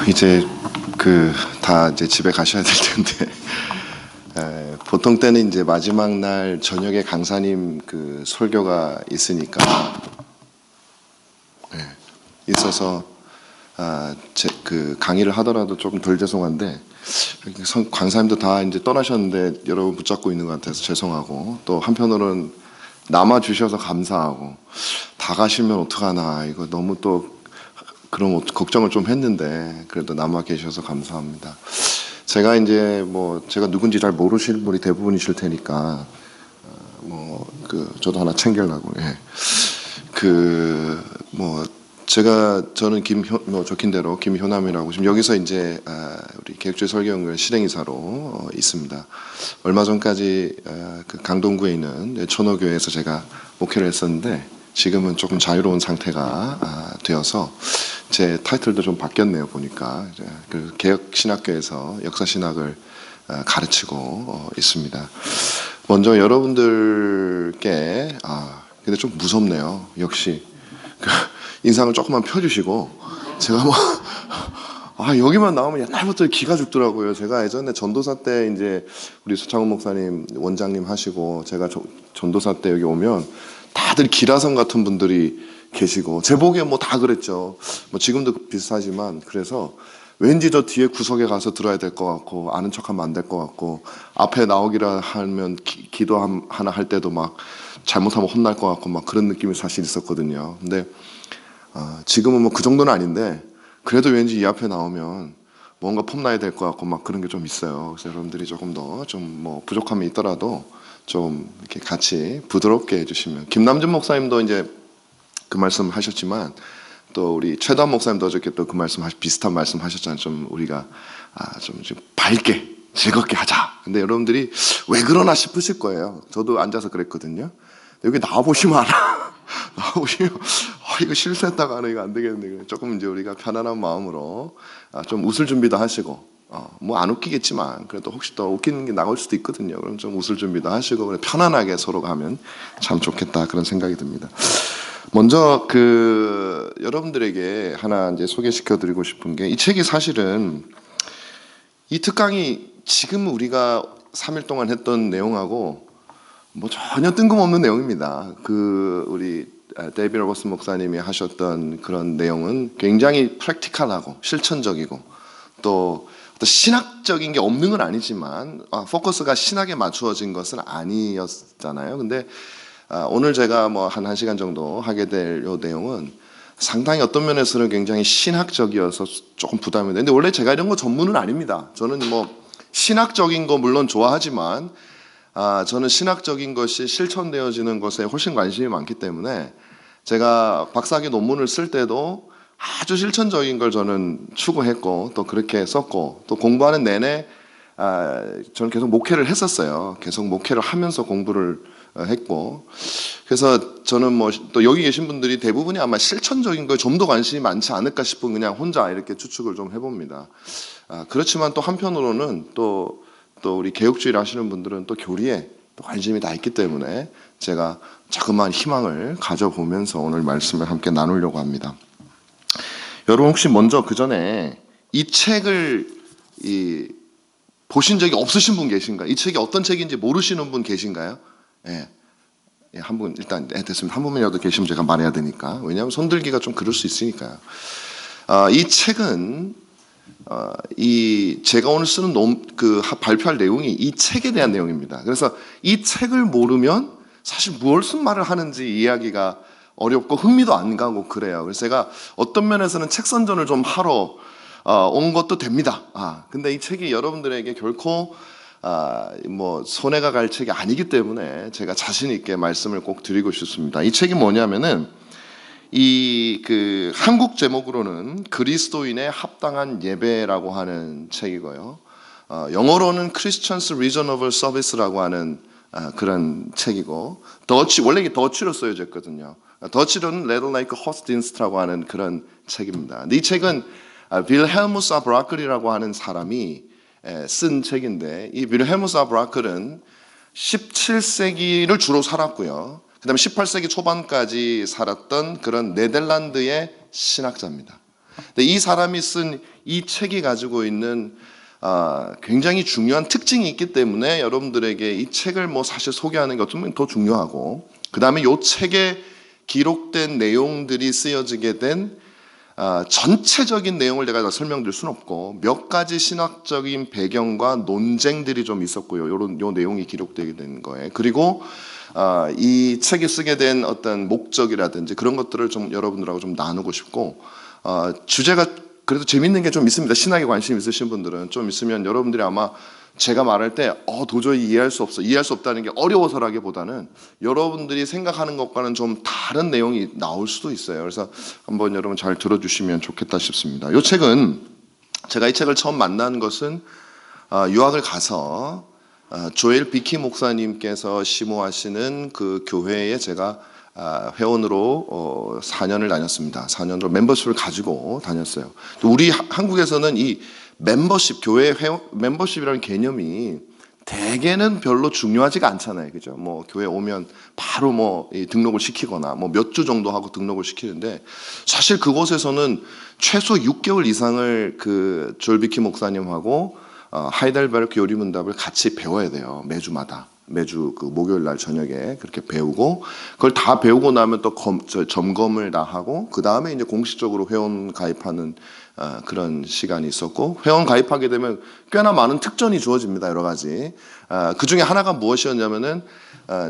이제 다 이제 집에 가셔야 될 텐데 보통 때는 이제 마지막 날 저녁에 강사님 설교가 있으니까 있어서 강의를 하더라도 조금 덜 죄송한데 강사님도 다 이제 떠나셨는데 여러분 붙잡고 있는 것 같아서 죄송하고, 또 한편으로는 남아 주셔서 감사하고, 다 가시면 어떡하나 이거 너무 또 그런 걱정을 좀 했는데 그래도 남아 계셔서 감사합니다. 제가 이제 제가 누군지 잘 모르실 분이 대부분이실 테니까 저도 하나 챙기려고. 저는 적힌 대로 김효남이라고 지금 여기서 이제 우리 계획주의 설교연구원 실행이사로 있습니다. 얼마 전까지 강동구에 있는 천호교회에서 제가 목회를 했었는데 지금은 조금 자유로운 상태가 되어서 제 타이틀도 좀 바뀌었네요. 보니까 개혁신학교에서 역사신학을 가르치고 있습니다. 먼저 여러분들께 근데 좀 무섭네요. 역시 인상을 조금만 펴주시고, 제가 여기만 나오면 옛날부터 기가 죽더라고요. 제가 예전에 전도사 때 이제 우리 수창훈 목사님 원장님 하시고 제가 전도사 때 여기 오면 다들 기라성 같은 분들이 계시고, 제 보기에 다 그랬죠. 지금도 비슷하지만, 그래서 왠지 저 뒤에 구석에 가서 들어야 될 것 같고, 아는 척하면 안 될 것 같고, 앞에 나오기라 하면 기도 하나 할 때도 잘못하면 혼날 것 같고 그런 느낌이 사실 있었거든요. 근데 지금은 그 정도는 아닌데 그래도 왠지 이 앞에 나오면 뭔가 폼나야 될 것 같고 그런 게 좀 있어요. 그래서 여러분들이 조금 더 좀 부족함이 있더라도 좀 이렇게 같이 부드럽게 해주시면. 김남준 목사님도 이제 그 말씀 하셨지만, 또 우리 최단 목사님도 어저께 또 그 비슷한 말씀 하셨잖아요. 좀 우리가 좀 밝게 즐겁게 하자. 근데 여러분들이 왜 그러나 싶으실 거예요. 저도 앉아서 그랬거든요. 여기 나와보시면 알아. 나와보시면 이거 실수했다가 이거 안 되겠는데, 조금 이제 우리가 편안한 마음으로 좀 웃을 준비도 하시고, 안 웃기겠지만 그래도 혹시 또 웃기는 게 나올 수도 있거든요. 그럼 좀 웃을 준비도 하시고 편안하게 서로가 하면 참 좋겠다, 그런 생각이 듭니다. 먼저 여러분들에게 하나 이제 소개시켜드리고 싶은 게, 이 책이 사실은 이 특강이 지금 우리가 3일 동안 했던 내용하고 전혀 뜬금없는 내용입니다. 우리 데이비드 로버슨 목사님이 하셨던 그런 내용은 굉장히 프랙티컬하고 실천적이고, 또 신학적인 게 없는 건 아니지만 포커스가 신학에 맞추어진 것은 아니었잖아요. 근데 오늘 제가 한 1시간 정도 하게 될 이 내용은 상당히 어떤 면에서는 굉장히 신학적이어서 조금 부담이 되는데, 원래 제가 이런 거 전문은 아닙니다. 저는 신학적인 거 물론 좋아하지만 저는 신학적인 것이 실천되어지는 것에 훨씬 관심이 많기 때문에, 제가 박사학위 논문을 쓸 때도 아주 실천적인 걸 저는 추구했고 또 그렇게 썼고, 또 공부하는 내내 저는 계속 목회를 했었어요. 계속 목회를 하면서 공부를 했고, 그래서 저는 또 여기 계신 분들이 대부분이 아마 실천적인 거에 좀 더 관심이 많지 않을까 싶은, 그냥 혼자 이렇게 추측을 좀 해봅니다. 그렇지만 또 한편으로는 또 우리 개혁주의를 하시는 분들은 또 교리에 또 관심이 다 있기 때문에 제가 자그마한 희망을 가져보면서 오늘 말씀을 함께 나누려고 합니다. 여러분 혹시 먼저 그 전에 이 책을 보신 적이 없으신 분 계신가요? 이 책이 어떤 책인지 모르시는 분 계신가요? 한 분 일단 됐습니다. 한 분이라도 계시면 제가 말해야 되니까. 왜냐하면 손들기가 좀 그럴 수 있으니까요. 이 책은 제가 오늘 쓰는 발표할 내용이 이 책에 대한 내용입니다. 그래서 이 책을 모르면 사실 무슨 말을 하는지 이해하기가 어렵고 흥미도 안 가고 그래요. 그래서 제가 어떤 면에서는 책 선전을 좀 하러 온 것도 됩니다. 근데 이 책이 여러분들에게 결코 손해가 갈 책이 아니기 때문에 제가 자신 있게 말씀을 꼭 드리고 싶습니다. 이 책이 뭐냐면은 한국 제목으로는 그리스도인의 합당한 예배라고 하는 책이고요. 영어로는 Christians Reasonable Service라고 하는 그런 책이고, 원래 이게 더치로 쓰여졌거든요. 더치로는 Little Like Hostdienst라고 하는 그런 책입니다. 근데 이 책은 빌헬무스 아 브라클이라고 하는 사람이 쓴 책인데, 이 빌헬무스 아 브라클은 17세기를 주로 살았고요. 그 다음에 18세기 초반까지 살았던 그런 네덜란드의 신학자입니다. 근데 이 사람이 쓴 이 책이 가지고 있는 굉장히 중요한 특징이 있기 때문에 여러분들에게 이 책을 뭐 사실 소개하는 게 어쩌면 더 중요하고, 그 다음에 이 책에 기록된 내용들이 쓰여지게 된 전체적인 내용을 내가 다 설명드릴 수는 없고 몇 가지 신학적인 배경과 논쟁들이 좀 있었고요. 요 내용이 기록되게 된 거예요. 그리고 이 책이 쓰게 된 어떤 목적이라든지 그런 것들을 좀 여러분들하고 좀 나누고 싶고, 주제가 그래도 재밌는 게 좀 있습니다. 신학에 관심 있으신 분들은 좀 있으면 여러분들이 아마 제가 말할 때 도저히 이해할 수 없다는 게 어려워서라기보다는 여러분들이 생각하는 것과는 좀 다른 내용이 나올 수도 있어요. 그래서 한번 여러분 잘 들어주시면 좋겠다 싶습니다. 이 책은 제가 이 책을 처음 만난 것은 유학을 가서 조엘 비키 목사님께서 심호하시는 그 교회에 제가 회원으로 4년을 다녔습니다. 4년으로 멤버십을 가지고 다녔어요. 우리 한국에서는 이 멤버십, 교회 회원 멤버십이라는 개념이 대개는 별로 중요하지가 않잖아요. 그죠? 뭐 교회 오면 바로 뭐 등록을 시키거나 뭐 몇 주 정도 하고 등록을 시키는데, 사실 그곳에서는 최소 6개월 이상을 그 조엘 비키 목사님하고 하이델베르크 요리문답을 같이 배워야 돼요. 매주 그 목요일 날 저녁에 그렇게 배우고, 그걸 다 배우고 나면 또 점검을 다 하고, 그 다음에 이제 공식적으로 회원 가입하는 그런 시간이 있었고, 회원 가입하게 되면 꽤나 많은 특전이 주어집니다. 여러 가지. 그 중에 하나가 무엇이었냐면은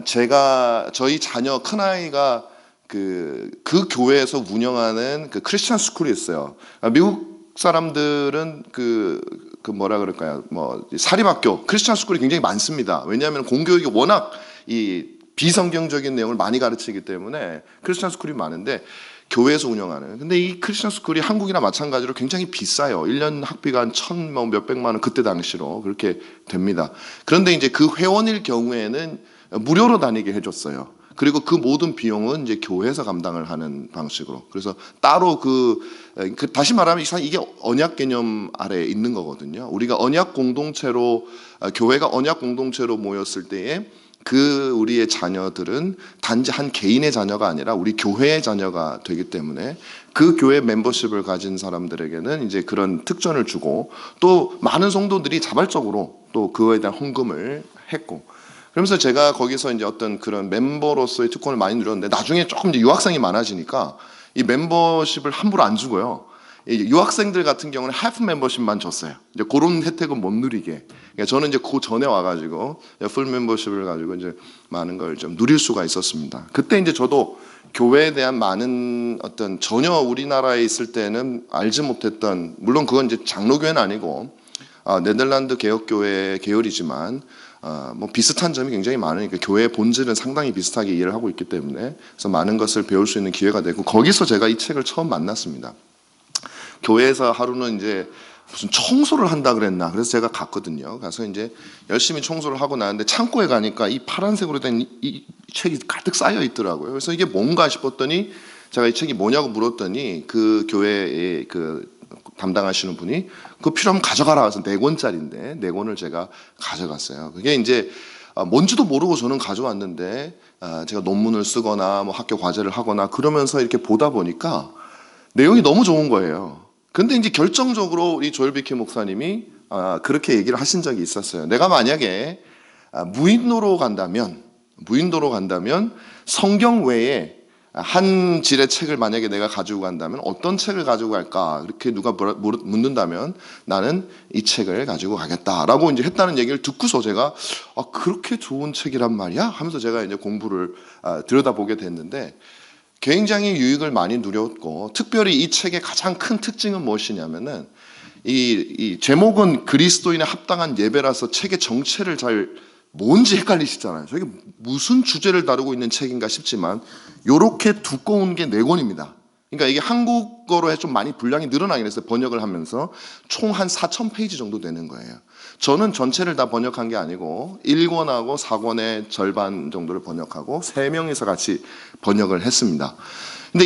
저희 자녀 큰아이가 그 교회에서 운영하는 그 크리스천 스쿨이 있어요. 미국 사람들은 그 뭐라 그럴까요? 뭐 사립학교, 크리스천 스쿨이 굉장히 많습니다. 왜냐하면 공교육이 워낙 이 비성경적인 내용을 많이 가르치기 때문에 크리스천 스쿨이 많은데, 교회에서 운영하는. 근데 이 크리스천 스쿨이 한국이나 마찬가지로 굉장히 비싸요. 1년 학비가 한 몇백만 원 그때 당시로 그렇게 됩니다. 그런데 이제 그 회원일 경우에는 무료로 다니게 해줬어요. 그리고 그 모든 비용은 이제 교회에서 감당을 하는 방식으로. 그래서 따로 다시 말하면 이게 언약 개념 아래에 있는 거거든요. 우리가 언약 공동체로, 교회가 언약 공동체로 모였을 때에 우리의 자녀들은 단지 한 개인의 자녀가 아니라 우리 교회의 자녀가 되기 때문에 그 교회 멤버십을 가진 사람들에게는 이제 그런 특전을 주고, 또 많은 성도들이 자발적으로 또 그거에 대한 헌금을 했고, 그러면서 제가 거기서 이제 어떤 그런 멤버로서의 특권을 많이 누렸는데, 나중에 조금 이제 유학생이 많아지니까 이 멤버십을 함부로 안 주고요. 유학생들 같은 경우는 하프 멤버십만 줬어요. 이제 그런 혜택은 못 누리게. 그러니까 저는 이제 그 전에 와가지고 풀 멤버십을 가지고 이제 많은 걸 좀 누릴 수가 있었습니다. 그때 이제 저도 교회에 대한 많은 어떤, 전혀 우리나라에 있을 때는 알지 못했던, 물론 그건 이제 장로교회는 아니고 네덜란드 개혁교회 계열이지만 뭐 비슷한 점이 굉장히 많으니까, 교회의 본질은 상당히 비슷하게 이해를 하고 있기 때문에, 그래서 많은 것을 배울 수 있는 기회가 되고, 거기서 제가 이 책을 처음 만났습니다. 교회에서 하루는 이제 무슨 청소를 한다 그랬나, 그래서 제가 갔거든요. 가서 이제 열심히 청소를 하고 나는데, 창고에 가니까 이 파란색으로 된 이 책이 가득 쌓여 있더라고요. 그래서 이게 뭔가 싶었더니, 제가 이 책이 뭐냐고 물었더니 그 교회의 그 담당하시는 분이 그거 필요하면 가져가라 해서 4권짜리인데 4권을 제가 가져갔어요. 그게 이제 뭔지도 모르고 저는 가져왔는데, 제가 논문을 쓰거나 뭐 학교 과제를 하거나 그러면서 이렇게 보다 보니까 내용이 너무 좋은 거예요. 근데 이제 결정적으로 우리 조엘 비키 목사님이 그렇게 얘기를 하신 적이 있었어요. 내가 만약에 무인도로 간다면 성경 외에 한 질의 책을 만약에 내가 가지고 간다면 어떤 책을 가지고 갈까? 이렇게 누가 묻는다면 나는 이 책을 가지고 가겠다라고 이제 했다는 얘기를 듣고서 제가 그렇게 좋은 책이란 말이야? 하면서 제가 이제 공부를 들여다보게 됐는데, 굉장히 유익을 많이 누렸고, 특별히 이 책의 가장 큰 특징은 무엇이냐면은, 이 제목은 그리스도인의 합당한 예배라서 책의 정체를 뭔지 헷갈리시잖아요. 저게 무슨 주제를 다루고 있는 책인가 싶지만, 요렇게 두꺼운 게 4권입니다. 그러니까 이게 한국어로 좀 많이 분량이 늘어나긴 했어요. 번역을 하면서 총 한 4,000페이지 정도 되는 거예요. 저는 전체를 다 번역한 게 아니고 1권하고 4권의 절반 정도를 번역하고 3명이서 같이 번역을 했습니다. 근데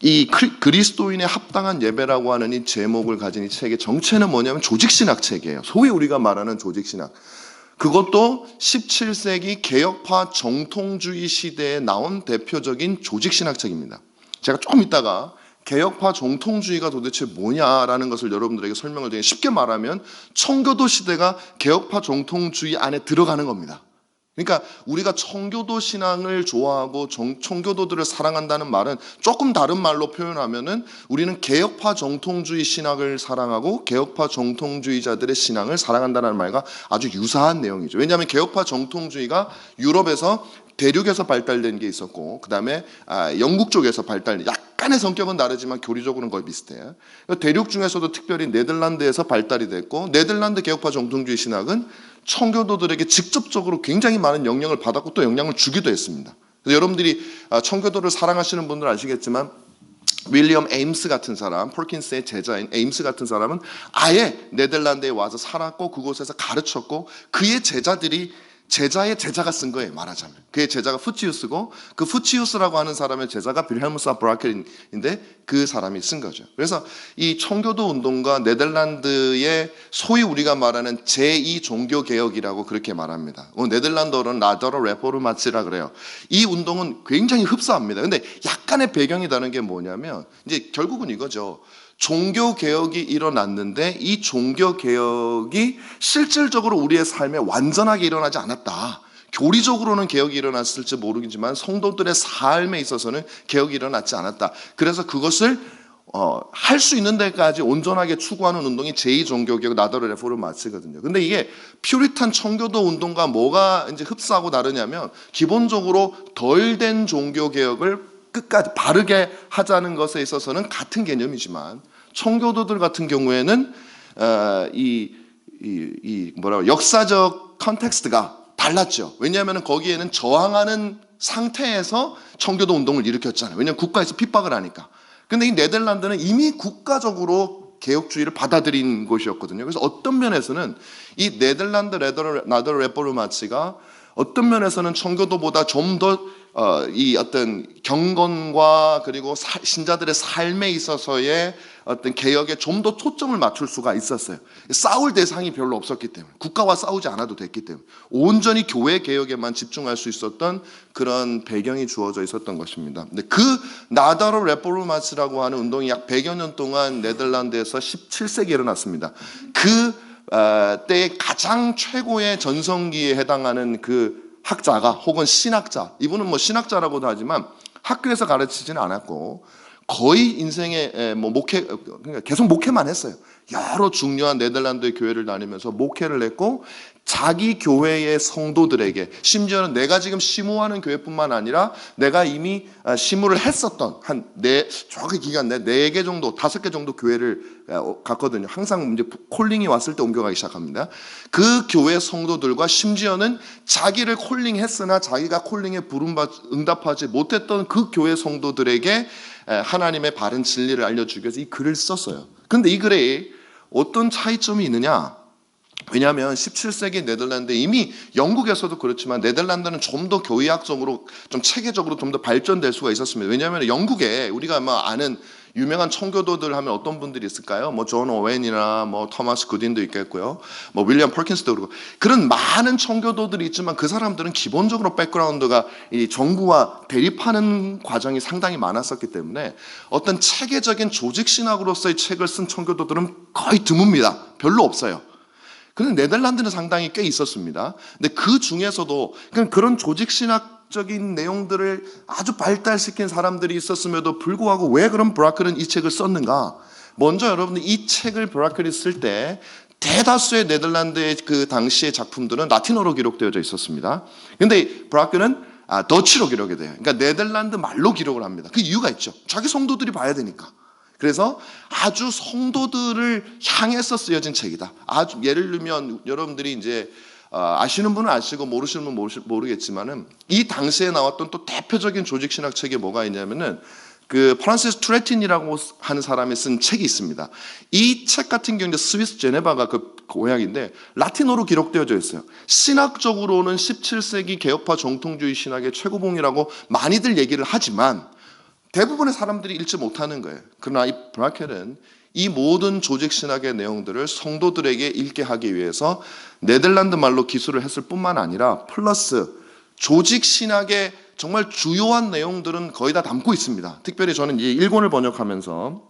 이 그리스도인의 합당한 예배라고 하는 이 제목을 가진 이 책의 정체는 뭐냐면 조직신학 책이에요. 소위 우리가 말하는 조직신학. 그것도 17세기 개혁파 정통주의 시대에 나온 대표적인 조직신학 책입니다. 제가 조금 이따가 개혁파 정통주의가 도대체 뭐냐라는 것을 여러분들에게 설명을 드리면, 쉽게 말하면 청교도 시대가 개혁파 정통주의 안에 들어가는 겁니다. 그러니까 우리가 청교도 신앙을 좋아하고 청교도들을 사랑한다는 말은 조금 다른 말로 표현하면은 우리는 개혁파 정통주의 신학을 사랑하고 개혁파 정통주의자들의 신앙을 사랑한다는 말과 아주 유사한 내용이죠. 왜냐하면 개혁파 정통주의가 유럽에서 대륙에서 발달된 게 있었고, 그 다음에 영국 쪽에서 발달된, 약간의 성격은 다르지만 교리적으로는 거의 비슷해요. 대륙 중에서도 특별히 네덜란드에서 발달이 됐고, 네덜란드 개혁파 정통주의 신학은 청교도들에게 직접적으로 굉장히 많은 영향을 받았고 또 영향을 주기도 했습니다. 그래서 여러분들이 청교도를 사랑하시는 분들은 아시겠지만, 윌리엄 에임스 같은 사람, 폴킨스의 제자인 에임스 같은 사람은 아예 네덜란드에 와서 살았고 그곳에서 가르쳤고, 그의 제자들이 제자의 제자가 쓴 거예요, 말하자면. 그의 제자가 푸치우스고, 그 푸치우스라고 하는 사람의 제자가 빌헬무스 브라켈인데 그 사람이 쓴 거죠. 그래서 이 청교도 운동과 네덜란드의 소위 우리가 말하는 제2 종교개혁이라고 그렇게 말합니다. 네덜란드어로는 나더러 레포르마츠라 그래요. 이 운동은 굉장히 흡사합니다. 근데 약간의 배경이 다른 게 뭐냐면, 이제 결국은 이거죠. 종교개혁이 일어났는데 이 종교개혁이 실질적으로 우리의 삶에 완전하게 일어나지 않았다. 교리적으로는 개혁이 일어났을지 모르겠지만 성도들의 삶에 있어서는 개혁이 일어났지 않았다. 그래서 그것을 할 수 있는 데까지 온전하게 추구하는 운동이 제2종교개혁 나더러 레포르마츠거든요. 근데 이게 퓨리탄 청교도 운동과 뭐가 이제 흡사하고 다르냐면, 기본적으로 덜 된 종교개혁을 끝까지 바르게 하자는 것에 있어서는 같은 개념이지만, 청교도들 같은 경우에는 역사적 컨텍스트가 달랐죠. 왜냐하면 거기에는 저항하는 상태에서 청교도 운동을 일으켰잖아요. 왜냐하면 국가에서 핍박을 하니까. 근데 이 네덜란드는 이미 국가적으로 개혁주의를 받아들인 곳이었거든요. 그래서 어떤 면에서는 이 네덜란드 나더러 레포르마츠가 어떤 면에서는 청교도보다 좀 더 이 어떤 경건과 그리고 신자들의 삶에 있어서의 어떤 개혁에 좀 더 초점을 맞출 수가 있었어요. 싸울 대상이 별로 없었기 때문에, 국가와 싸우지 않아도 됐기 때문에 온전히 교회 개혁에만 집중할 수 있었던 그런 배경이 주어져 있었던 것입니다. 근데 그 나더러 레포르마츠라고 하는 운동이 약 100여 년 동안 네덜란드에서 17세기에 일어났습니다. 그 때의 가장 최고의 전성기에 해당하는 그 학자가, 혹은 신학자, 이분은 뭐 신학자라고도 하지만 학교에서 가르치지는 않았고 거의 인생에 그러니까 계속 목회만 했어요. 여러 중요한 네덜란드의 교회를 다니면서 목회를 했고, 자기 교회의 성도들에게, 심지어는 내가 지금 심우하는 교회뿐만 아니라 내가 이미 심우를 했었던 정확히 기간 내 4개 정도, 5개 정도 교회를 갔거든요. 항상 이제 콜링이 왔을 때 옮겨가기 시작합니다. 그 교회 성도들과, 심지어는 자기를 콜링했으나 자기가 콜링에 응답하지 못했던 그 교회 성도들에게 하나님의 바른 진리를 알려주기 위해서 이 글을 썼어요. 그런데 이 글에 어떤 차이점이 있느냐? 왜냐하면 17세기 네덜란드, 이미 영국에서도 그렇지만 네덜란드는 좀 더 교의학적으로, 좀 체계적으로 좀 더 발전될 수가 있었습니다. 왜냐하면 영국에 우리가 아는 유명한 청교도들 하면 어떤 분들이 있을까요? 존 오웬이나 토마스 구딘도 있겠고요. 윌리엄 펄킨스도 그렇고, 그런 많은 청교도들이 있지만 그 사람들은 기본적으로 백그라운드가 이 정부와 대립하는 과정이 상당히 많았었기 때문에 어떤 체계적인 조직 신학으로서의 책을 쓴 청교도들은 거의 드뭅니다. 별로 없어요. 그런데 네덜란드는 상당히 꽤 있었습니다. 근데 그 중에서도 그런 조직 신학적인 내용들을 아주 발달시킨 사람들이 있었음에도 불구하고 왜 그럼 브라클은 이 책을 썼는가? 먼저 여러분들, 이 책을 브라클이 쓸 때 대다수의 네덜란드의 그 당시의 작품들은 라틴어로 기록되어져 있었습니다. 그런데 브라클은 더치로 기록이 돼요. 그러니까 네덜란드 말로 기록을 합니다. 그 이유가 있죠. 자기 성도들이 봐야 되니까. 그래서 아주 성도들을 향해서 쓰여진 책이다. 아주 예를 들면 여러분들이 이제 아시는 분은 아시고 모르시는 분은 모르겠지만은, 이 당시에 나왔던 또 대표적인 조직 신학 책이 뭐가 있냐면은 그 프란시스 투레틴이라고 하는 사람이 쓴 책이 있습니다. 이 책 같은 경우는 스위스 제네바가 그 고향인데 라틴어로 기록되어져 있어요. 신학적으로는 17세기 개혁파 정통주의 신학의 최고봉이라고 많이들 얘기를 하지만 대부분의 사람들이 읽지 못하는 거예요. 그러나 이 브라켈은 이 모든 조직 신학의 내용들을 성도들에게 읽게 하기 위해서 네덜란드 말로 기술을 했을 뿐만 아니라 플러스 조직 신학의 정말 주요한 내용들은 거의 다 담고 있습니다. 특별히 저는 이 1권을 번역하면서,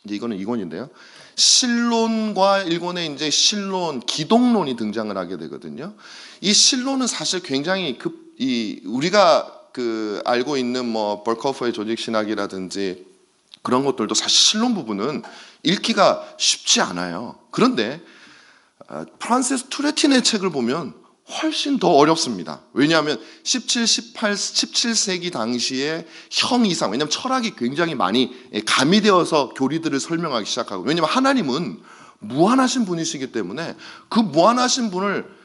이제 이거는 2권인데요. 신론과 1권에 이제 신론, 기독론이 등장을 하게 되거든요. 이 신론은 사실 굉장히 우리가 알고 있는 뭐 벌커퍼의 조직 신학이라든지 그런 것들도 사실 신론 부분은 읽기가 쉽지 않아요. 그런데 프란시스 투레틴의 책을 보면 훨씬 더 어렵습니다. 왜냐하면 17세기 당시에 형 이상, 왜냐하면 철학이 굉장히 많이 가미되어서 교리들을 설명하기 시작하고, 왜냐하면 하나님은 무한하신 분이시기 때문에 그 무한하신 분을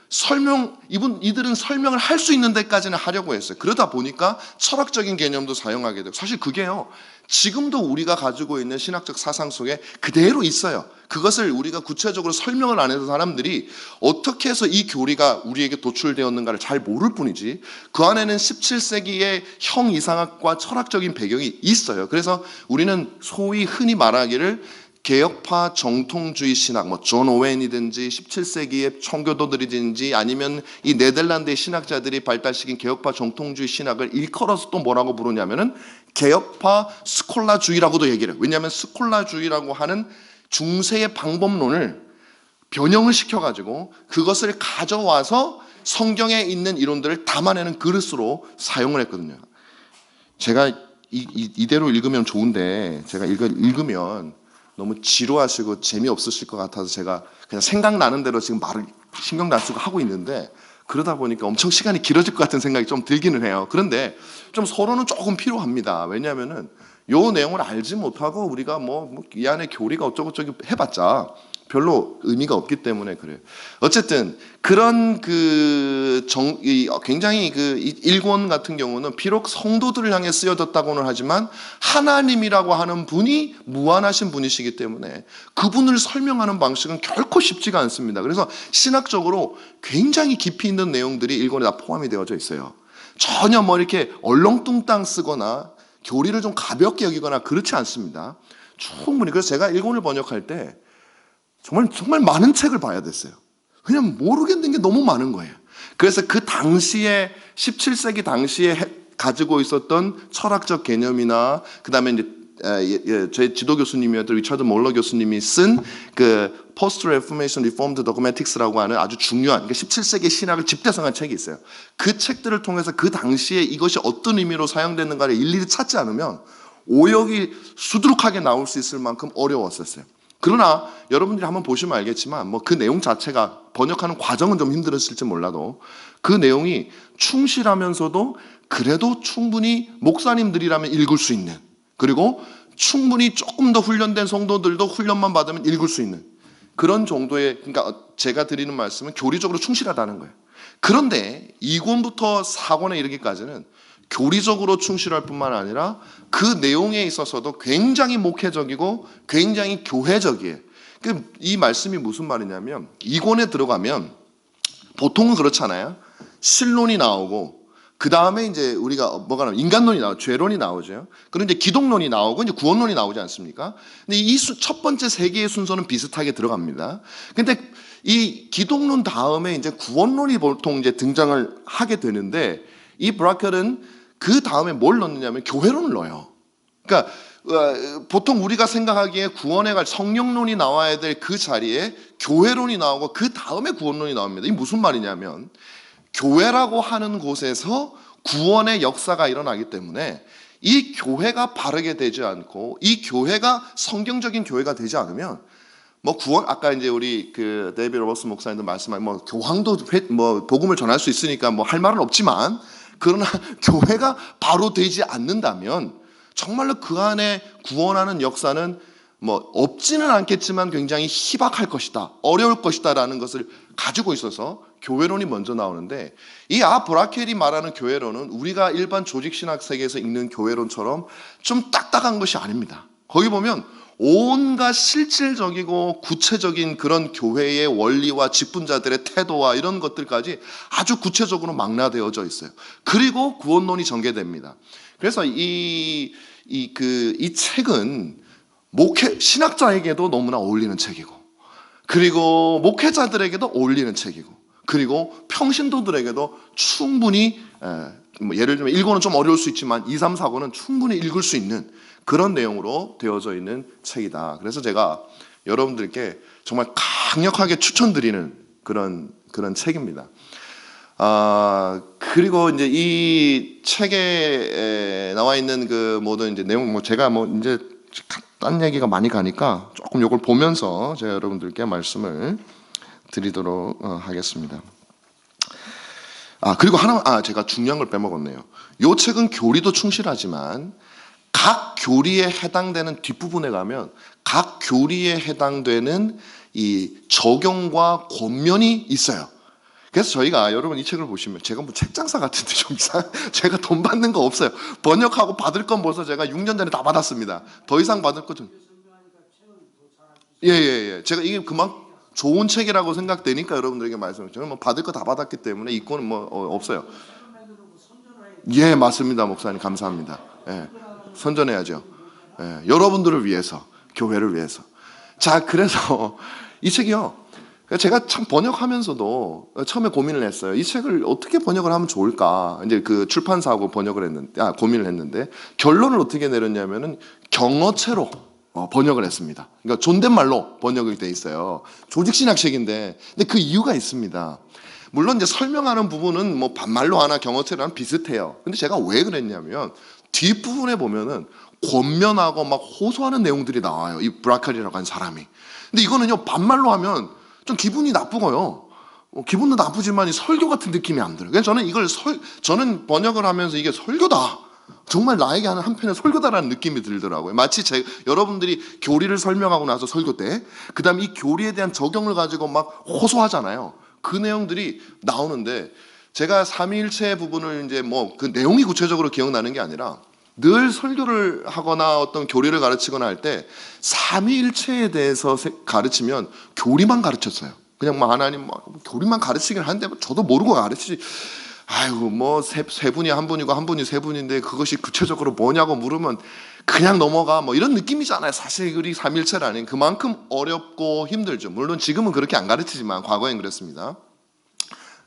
이들은 설명을 할 수 있는 데까지는 하려고 했어요. 그러다 보니까 철학적인 개념도 사용하게 되고, 사실 그게요, 지금도 우리가 가지고 있는 신학적 사상 속에 그대로 있어요. 그것을 우리가 구체적으로 설명을 안 해서 사람들이 어떻게 해서 이 교리가 우리에게 도출되었는가를 잘 모를 뿐이지, 그 안에는 17세기의 형 이상학과 철학적인 배경이 있어요. 그래서 우리는 소위 흔히 말하기를 개혁파 정통주의 신학, 뭐 존 오웬이든지 17세기의 청교도들이든지 아니면 이 네덜란드의 신학자들이 발달시킨 개혁파 정통주의 신학을 일컬어서 또 뭐라고 부르냐면은 개혁파 스콜라주의라고도 얘기를 해요. 왜냐하면 스콜라주의라고 하는 중세의 방법론을 변형을 시켜가지고 그것을 가져와서 성경에 있는 이론들을 담아내는 그릇으로 사용을 했거든요. 제가 이대로 읽으면 좋은데, 제가 읽으면 너무 지루하시고 재미없으실 것 같아서 제가 그냥 생각나는 대로 지금 말을 신경도 안 쓰고 하고 있는데, 그러다 보니까 엄청 시간이 길어질 것 같은 생각이 좀 들기는 해요. 그런데 좀 서로는 조금 필요합니다. 왜냐하면은 요 내용을 알지 못하고 우리가 이 안에 교리가 어쩌고저쩌고 해봤자 별로 의미가 없기 때문에 그래요. 어쨌든 그런 굉장히 1권 같은 경우는 비록 성도들을 향해 쓰여졌다고는 하지만 하나님이라고 하는 분이 무한하신 분이시기 때문에 그분을 설명하는 방식은 결코 쉽지가 않습니다. 그래서 신학적으로 굉장히 깊이 있는 내용들이 1권에 다 포함이 되어져 있어요. 전혀 이렇게 얼렁뚱땅 쓰거나 교리를 좀 가볍게 여기거나 그렇지 않습니다. 충분히. 그래서 제가 1권을 번역할 때 정말 많은 책을 봐야 됐어요. 그냥 모르겠는 게 너무 많은 거예요. 그래서 그 당시에 17세기 당시에 가지고 있었던 철학적 개념이나 그 다음에 이제 제 지도 교수님이었던 리차드 몰러 교수님이 쓴 그 Post Reformation Reformed Dogmatics라고 하는 아주 중요한, 그러니까 17세기 신학을 집대성한 책이 있어요. 그 책들을 통해서 그 당시에 이것이 어떤 의미로 사용됐는가를 일일이 찾지 않으면 오역이 수두룩하게 나올 수 있을 만큼 어려웠었어요. 그러나 여러분들이 한번 보시면 알겠지만 그 내용 자체가 번역하는 과정은 좀 힘들었을지 몰라도 그 내용이 충실하면서도 그래도 충분히 목사님들이라면 읽을 수 있는, 그리고 충분히 조금 더 훈련된 성도들도 훈련만 받으면 읽을 수 있는 그런 정도의, 그러니까 제가 드리는 말씀은 교리적으로 충실하다는 거예요. 그런데 2권부터 4권에 이르기까지는 교리적으로 충실할 뿐만 아니라 그 내용에 있어서도 굉장히 목회적이고 굉장히 교회적이에요. 이 말씀이 무슨 말이냐면, 2권에 들어가면 보통은 그렇잖아요. 신론이 나오고 그 다음에 이제 우리가 뭐가 나오죠? 인간론이 나오죠. 죄론이 나오죠. 그리고 이제 기독론이 나오고 이제 구원론이 나오지 않습니까? 근데 이 첫 번째 세 개의 순서는 비슷하게 들어갑니다. 근데 이 기독론 다음에 이제 구원론이 보통 이제 등장을 하게 되는데, 이 브라켈은 그 다음에 뭘 넣느냐면 교회론을 넣어요. 그러니까 보통 우리가 생각하기에 구원에 갈 성령론이 나와야 될 그 자리에 교회론이 나오고 그 다음에 구원론이 나옵니다. 이게 무슨 말이냐면, 교회라고 하는 곳에서 구원의 역사가 일어나기 때문에 이 교회가 바르게 되지 않고 이 교회가 성경적인 교회가 되지 않으면 구원, 아까 이제 우리 데이비드 로버스 목사님도 말씀한 교황도 복음을 전할 수 있으니까 할 말은 없지만, 그러나 교회가 바로 되지 않는다면 정말로 그 안에 구원하는 역사는 없지는 않겠지만 굉장히 희박할 것이다, 어려울 것이다라는 것을 가지고 있어서 교회론이 먼저 나오는데, 이 브라켈이 말하는 교회론은 우리가 일반 조직신학 세계에서 읽는 교회론처럼 좀 딱딱한 것이 아닙니다. 거기 보면 온갖 실질적이고 구체적인 그런 교회의 원리와 직분자들의 태도와 이런 것들까지 아주 구체적으로 망라되어져 있어요. 그리고 구원론이 전개됩니다. 그래서 이 책은 신학자에게도 너무나 어울리는 책이고, 그리고 목회자들에게도 어울리는 책이고, 그리고 평신도들에게도 충분히 뭐 예를 들면 1권은 좀 어려울 수 있지만 2, 3, 4권은 충분히 읽을 수 있는 그런 내용으로 되어져 있는 책이다. 그래서 제가 여러분들께 정말 강력하게 추천드리는 그런 책입니다. 그리고 이제 이 책에 나와 있는 그 모든 이제 내용, 뭐 제가 뭐 이제 딴 얘기가 많이 가니까 조금 이걸 보면서 제가 여러분들께 말씀을 드리도록 하겠습니다. 그리고 하나, 제가 중요한 걸 빼먹었네요. 이 책은 교리도 충실하지만 각 교리에 해당되는 뒷부분에 가면 각 교리에 해당되는 이 적용과 권면이 있어요. 그래서 저희가 여러분 이 책을 보시면 제가 뭐 책장사 같은데 좀 이상 제가 돈 받는 거 없어요. 번역하고 받을 건 벌써 제가 6년 전에 다 받았습니다. 더 이상 받을 거 좀. 예. 제가 이게 그만 좋은 책이라고 생각되니까 여러분들에게 말씀을. 저는 뭐 받을 거 다 받았기 때문에 이권은 뭐 없어요. 예, 맞습니다, 목사님. 감사합니다. 예, 선전해야죠. 예, 여러분들을 위해서, 교회를 위해서. 자, 그래서 이 책이요. 제가 참 번역하면서도 처음에 고민을 했어요. 이 책을 어떻게 번역을 하면 좋을까? 이제 그 출판사하고 번역을 했는데, 고민을 했는데, 결론을 어떻게 내렸냐면은 경어체로 번역을 했습니다. 그러니까 존댓말로 번역이 돼 있어요. 조직신학책인데, 근데 그 이유가 있습니다. 물론 이제 설명하는 부분은 뭐 반말로 하나 경어체랑 비슷해요. 근데 제가 왜 그랬냐면, 뒷부분에 보면은 권면하고 막 호소하는 내용들이 나와요. 이 브라칼이라고 하는 사람이. 근데 이거는요, 반말로 하면 좀 기분이 나쁘고요. 기분도 나쁘지만 이 설교 같은 느낌이 안 들어요. 그래서 저는 저는 번역을 하면서 이게 설교다. 정말 나에게 하는 한편의 설교다라는 느낌이 들더라고요. 마치 여러분들이 교리를 설명하고 나서 설교 때, 그 다음에 이 교리에 대한 적용을 가지고 막 호소하잖아요. 그 내용들이 나오는데, 제가 삼위일체 부분을 이제 뭐 그 내용이 구체적으로 기억나는 게 아니라, 늘 설교를 하거나 어떤 교리를 가르치거나 할 때 삼위일체에 대해서 가르치면 교리만 가르쳤어요. 그냥 뭐 하나님 교리만 가르치긴 하는데 저도 모르고 가르치지. 아이고 뭐 세 분이 한 분이고 한 분이 세 분인데 그것이 구체적으로 뭐냐고 물으면 그냥 넘어가 뭐 이런 느낌이잖아요. 사실 우리 삼위일체라는 그만큼 어렵고 힘들죠. 물론 지금은 그렇게 안 가르치지만 과거엔 그랬습니다.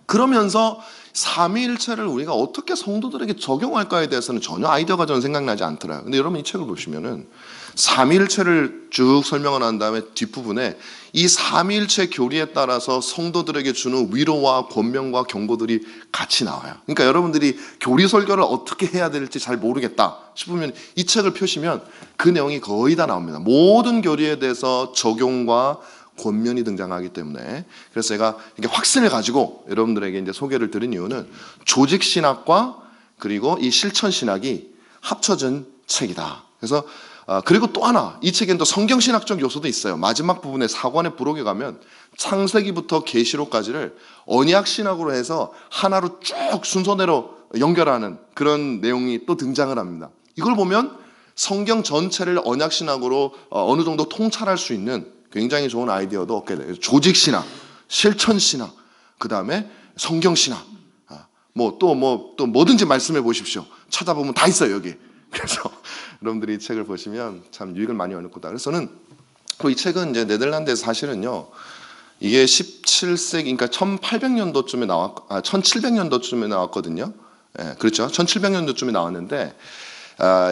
그러면서 삼위일체를 우리가 어떻게 성도들에게 적용할까에 대해서는 전혀 아이디어가 저는 생각나지 않더라고요. 근데 여러분 이 책을 보시면은 삼위일체를 쭉 설명을 한 다음에 뒷부분에 이 삼위일체 교리에 따라서 성도들에게 주는 위로와 권면과 경고들이 같이 나와요. 그러니까 여러분들이 교리 설교를 어떻게 해야 될지 잘 모르겠다 싶으면 이 책을 펴시면 그 내용이 거의 다 나옵니다. 모든 교리에 대해서 적용과 권면이 등장하기 때문에. 그래서 제가 이렇게 확신을 가지고 여러분들에게 이제 소개를 드린 이유는 조직신학과 그리고 이 실천신학이 합쳐진 책이다. 그래서 그리고 또 하나, 이 책에는 또 성경신학적 요소도 있어요. 마지막 부분에 4권의 부록에 가면 창세기부터 계시록까지를 언약신학으로 해서 하나로 쭉 순서대로 연결하는 그런 내용이 또 등장을 합니다. 이걸 보면 성경 전체를 언약신학으로 어느 정도 통찰할 수 있는 굉장히 좋은 아이디어도 얻게 돼요. 조직신학, 실천신학, 그 다음에 성경신학. 또 뭐든지 말씀해 보십시오. 찾아보면 다 있어요, 여기. 그래서 여러분들이 이 책을 보시면 참 유익을 많이 얻을 거다. 그래서 저는 이 책은 이제 네덜란드에서 사실은요, 이게 17세기, 그러니까 1800년도쯤에 1700년도쯤에 나왔거든요. 예, 그렇죠. 1700년도쯤에 나왔는데,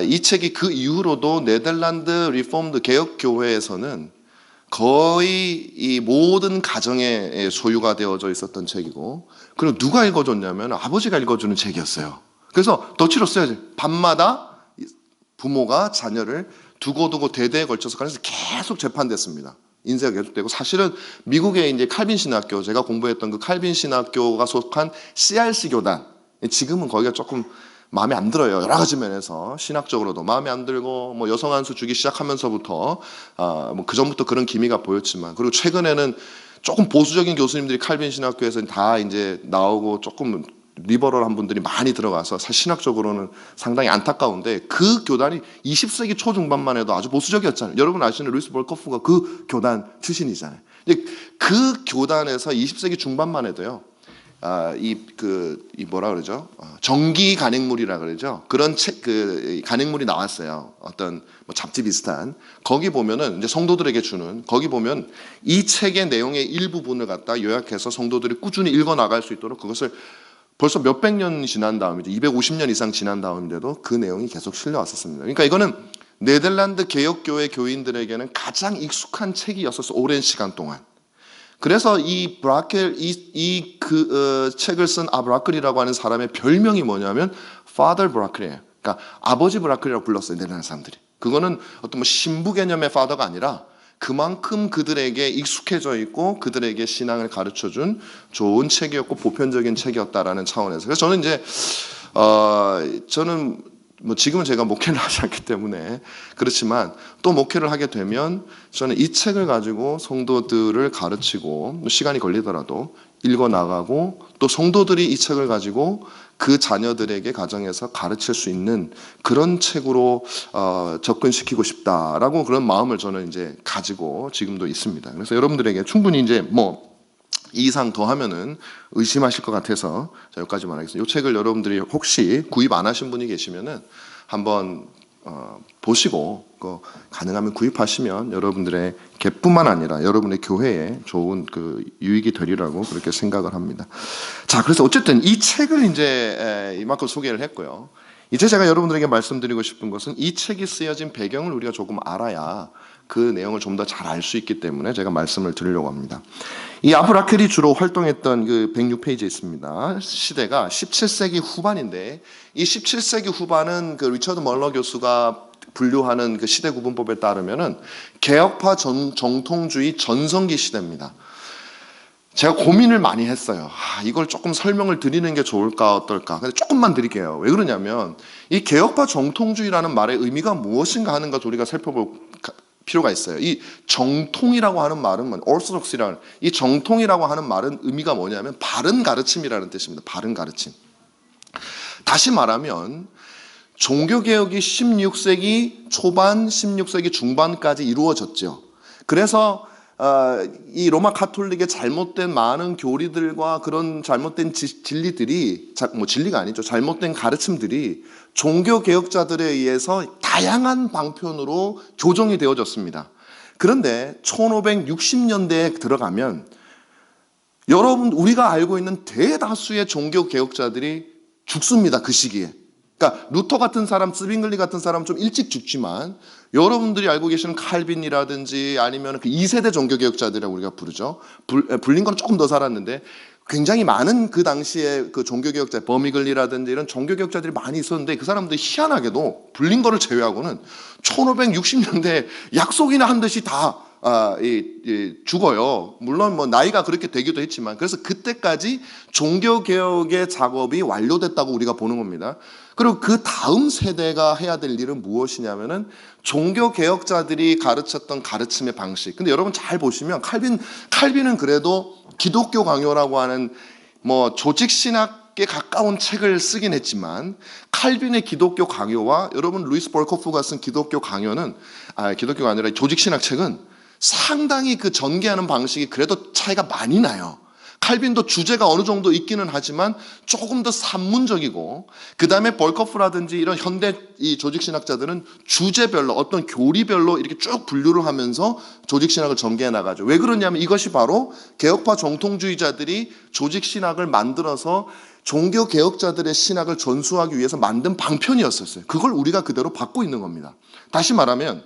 이 책이 그 이후로도 네덜란드 리폼드 개혁교회에서는 거의 이 모든 가정에 소유가 되어져 있었던 책이고, 그리고 누가 읽어줬냐면 아버지가 읽어주는 책이었어요. 그래서 덧치로 써야지. 밤마다 부모가 자녀를 두고두고 대대에 걸쳐서 그래서 계속 재판됐습니다. 인쇄가 계속되고, 사실은 미국의 이제 칼빈 신학교, 제가 공부했던 그 칼빈 신학교가 속한 CRC 교단, 지금은 거기가 조금 마음에 안 들어요. 여러 가지 면에서 신학적으로도 마음에 안 들고, 뭐 여성 한수 주기 시작하면서부터 뭐 그 전부터 그런 기미가 보였지만, 그리고 최근에는 조금 보수적인 교수님들이 칼빈 신학교에서 다 이제 나오고 조금 리버럴한 분들이 많이 들어가서 사실 신학적으로는 상당히 안타까운데, 그 교단이 20세기 초중반만 해도 아주 보수적이었잖아요. 여러분 아시는 루이스 볼커프가 그 교단 출신이잖아요. 근데 그 교단에서 20세기 중반만 해도요, 이 뭐라 그러죠? 정기 간행물이라 그러죠. 그런 책, 그 간행물이 나왔어요. 어떤 뭐 잡지 비슷한. 거기 보면은 이제 성도들에게 주는, 거기 보면 이 책의 내용의 일부분을 갖다 요약해서 성도들이 꾸준히 읽어 나갈 수 있도록, 그것을 벌써 몇백 년 지난 다음이죠. 250년 이상 지난 다음인데도 그 내용이 계속 실려왔었습니다. 그러니까 이거는 네덜란드 개혁교회 교인들에게는 가장 익숙한 책이었어서 오랜 시간 동안. 그래서 이 브라켈, 책을 쓴 아브라클이라고 하는 사람의 별명이 뭐냐면 Father 브라클이에요. 그러니까 아버지 브라클이라고 불렀어요, 네덜란드 사람들이. 그거는 어떤 뭐 신부 개념의 파더가 아니라 그만큼 그들에게 익숙해져 있고 그들에게 신앙을 가르쳐준 좋은 책이었고 보편적인 책이었다라는 차원에서. 그래서 저는 이제 저는 뭐 지금은 제가 목회를 하지 않기 때문에 그렇지만 또 목회를 하게 되면 저는 이 책을 가지고 성도들을 가르치고 시간이 걸리더라도 읽어 나가고 또 성도들이 이 책을 가지고 그 자녀들에게 가정에서 가르칠 수 있는 그런 책으로 접근시키고 싶다라고 그런 마음을 저는 이제 가지고 지금도 있습니다. 그래서 여러분들에게 충분히 이제 뭐 이 이상 더 하면은 의심하실 것 같아서 자, 여기까지만 하겠습니다. 이 책을 여러분들이 혹시 구입 안 하신 분이 계시면은 한번 보시고 가능하면 구입하시면 여러분들의 개뿐만 아니라 여러분의 교회에 좋은 그 유익이 되리라고 그렇게 생각을 합니다. 자, 그래서 어쨌든 이 책을 이제 이만큼 소개를 했고요. 이제 제가 여러분들에게 말씀드리고 싶은 것은 이 책이 쓰여진 배경을 우리가 조금 알아야 그 내용을 좀 더 잘 알 수 있기 때문에 제가 말씀을 드리려고 합니다. 이 아브라켈이 주로 활동했던 그 106페이지에 있습니다. 시대가 17세기 후반인데 이 17세기 후반은 그 리처드 멀러 교수가 분류하는 그 시대 구분법에 따르면은 개혁파 정통주의 전성기 시대입니다. 제가 고민을 많이 했어요. 이걸 조금 설명을 드리는 게 좋을까 어떨까. 근데 조금만 드릴게요. 왜 그러냐면 이 개혁파 정통주의라는 말의 의미가 무엇인가 하는 것 우리가 살펴볼 필요가 있어요. 이 정통이라고 하는 말은 orthodox이라는 이 정통이라고 하는 말은 의미가 뭐냐면 바른 가르침이라는 뜻입니다. 바른 가르침. 다시 말하면 종교개혁이 16세기 초반, 16세기 중반까지 이루어졌죠. 그래서 이 로마 카톨릭의 잘못된 많은 교리들과 그런 잘못된 진리들이, 뭐 진리가 아니죠. 잘못된 가르침들이 종교개혁자들에 의해서 다양한 방편으로 교정이 되어졌습니다. 그런데 1560년대에 들어가면 여러분 우리가 알고 있는 대다수의 종교개혁자들이 죽습니다. 그 시기에. 그러니까 루터 같은 사람, 스빙글리 같은 사람 좀 일찍 죽지만 여러분들이 알고 계시는 칼빈이라든지 아니면 그 2세대 종교개혁자들이라고 우리가 부르죠. 불린거는 조금 더 살았는데 굉장히 많은 그 당시에 그 종교개혁자, 버미글리라든지 이런 종교개혁자들이 많이 있었는데 그 사람들이 희한하게도 불린거를 제외하고는 1560년대에 약속이나 한 듯이 다 죽어요. 물론 뭐 나이가 그렇게 되기도 했지만 그래서 그때까지 종교개혁의 작업이 완료됐다고 우리가 보는 겁니다. 그리고 그 다음 세대가 해야 될 일은 무엇이냐면은 종교개혁자들이 가르쳤던 가르침의 방식. 근데 여러분 잘 보시면 칼빈은 그래도 기독교 강요라고 하는 뭐 조직신학에 가까운 책을 쓰긴 했지만 칼빈의 기독교 강요와 여러분 루이스 볼코프가 쓴 기독교가 아니라 조직신학 책은 상당히 그 전개하는 방식이 그래도 차이가 많이 나요. 칼빈도 주제가 어느 정도 있기는 하지만 조금 더 산문적이고 그 다음에 볼커프라든지 이런 현대 이 조직신학자들은 주제별로 어떤 교리별로 이렇게 쭉 분류를 하면서 조직신학을 전개해 나가죠. 왜 그러냐면 이것이 바로 개혁파 정통주의자들이 조직신학을 만들어서 종교개혁자들의 신학을 전수하기 위해서 만든 방편이었었어요. 그걸 우리가 그대로 받고 있는 겁니다. 다시 말하면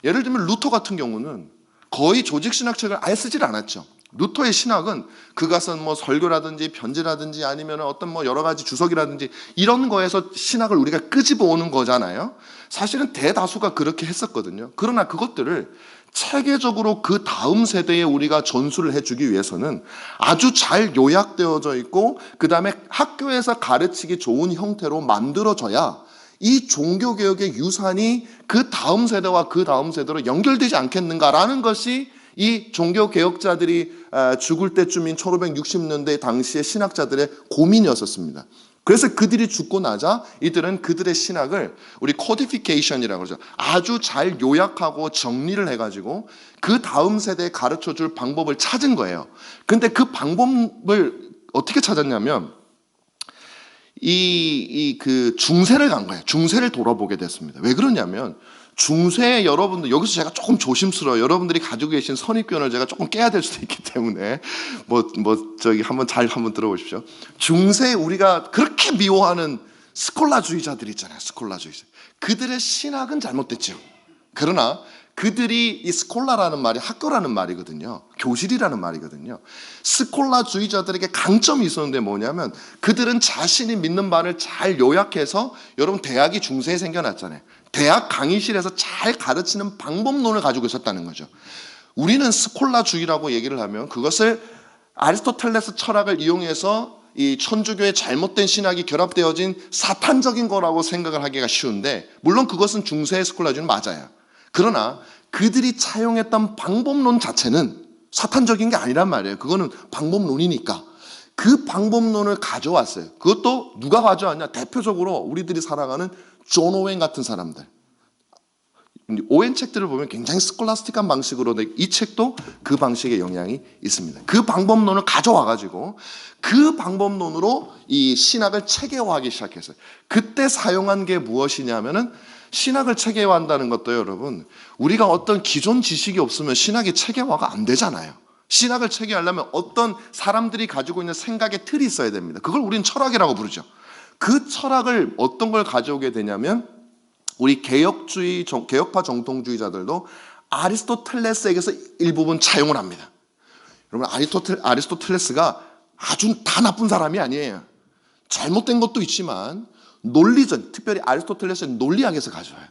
예를 들면 루터 같은 경우는 거의 조직신학책을 아예 쓰질 않았죠. 루터의 신학은 그가 쓴 뭐 설교라든지 편지라든지 아니면 어떤 뭐 여러 가지 주석이라든지 이런 거에서 신학을 우리가 끄집어 오는 거잖아요. 사실은 대다수가 그렇게 했었거든요. 그러나 그것들을 체계적으로 그 다음 세대에 우리가 전수를 해주기 위해서는 아주 잘 요약되어져 있고 그 다음에 학교에서 가르치기 좋은 형태로 만들어져야 이 종교개혁의 유산이 그 다음 세대와 그 다음 세대로 연결되지 않겠는가라는 것이 이 종교개혁자들이 죽을 때쯤인 1560년대 당시의 신학자들의 고민이었었습니다. 그래서 그들이 죽고 나자 이들은 그들의 신학을 우리 코디피케이션이라고 그러죠. 아주 잘 요약하고 정리를 해가지고 그 다음 세대에 가르쳐줄 방법을 찾은 거예요. 근데 그 방법을 어떻게 찾았냐면 그 중세를 간 거예요. 중세를 돌아보게 됐습니다. 왜 그러냐면 중세 여러분들 여기서 제가 조금 조심스러워요. 여러분들이 가지고 계신 선입견을 제가 조금 깨야 될 수도 있기 때문에 저기 한번 들어보십시오. 중세 우리가 그렇게 미워하는 스콜라주의자들 있잖아요. 스콜라주의자. 그들의 신학은 잘못됐죠. 그러나 그들이 이 스콜라라는 말이 학교라는 말이거든요. 교실이라는 말이거든요. 스콜라주의자들에게 강점이 있었는데 뭐냐면 그들은 자신이 믿는 바를 잘 요약해서 여러분 대학이 중세에 생겨났잖아요. 대학 강의실에서 잘 가르치는 방법론을 가지고 있었다는 거죠. 우리는 스콜라주의라고 얘기를 하면 그것을 아리스토텔레스 철학을 이용해서 이 천주교의 잘못된 신학이 결합되어진 사탄적인 거라고 생각을 하기가 쉬운데 물론 그것은 중세의 스콜라주의는 맞아요. 그러나 그들이 차용했던 방법론 자체는 사탄적인 게 아니란 말이에요. 그거는 방법론이니까. 그 방법론을 가져왔어요. 그것도 누가 가져왔냐? 대표적으로 우리들이 살아가는 존 오웬 같은 사람들. 오웬 책들을 보면 굉장히 스콜라스틱한 방식으로 이 책도 그 방식의 영향이 있습니다. 그 방법론을 가져와가지고 그 방법론으로 이 신학을 체계화하기 시작했어요. 그때 사용한 게 무엇이냐면은 신학을 체계화한다는 것도 여러분 우리가 어떤 기존 지식이 없으면 신학이 체계화가 안 되잖아요. 신학을 체계하려면 어떤 사람들이 가지고 있는 생각의 틀이 있어야 됩니다. 그걸 우리는 철학이라고 부르죠. 그 철학을 어떤 걸 가져오게 되냐면 우리 개혁파 정통주의자들도 아리스토텔레스에게서 일부분 차용을 합니다. 여러분 아리스토텔레스가 아주 다 나쁜 사람이 아니에요. 잘못된 것도 있지만 논리적, 특별히 아리스토텔레스는 논리학에서 가져와요.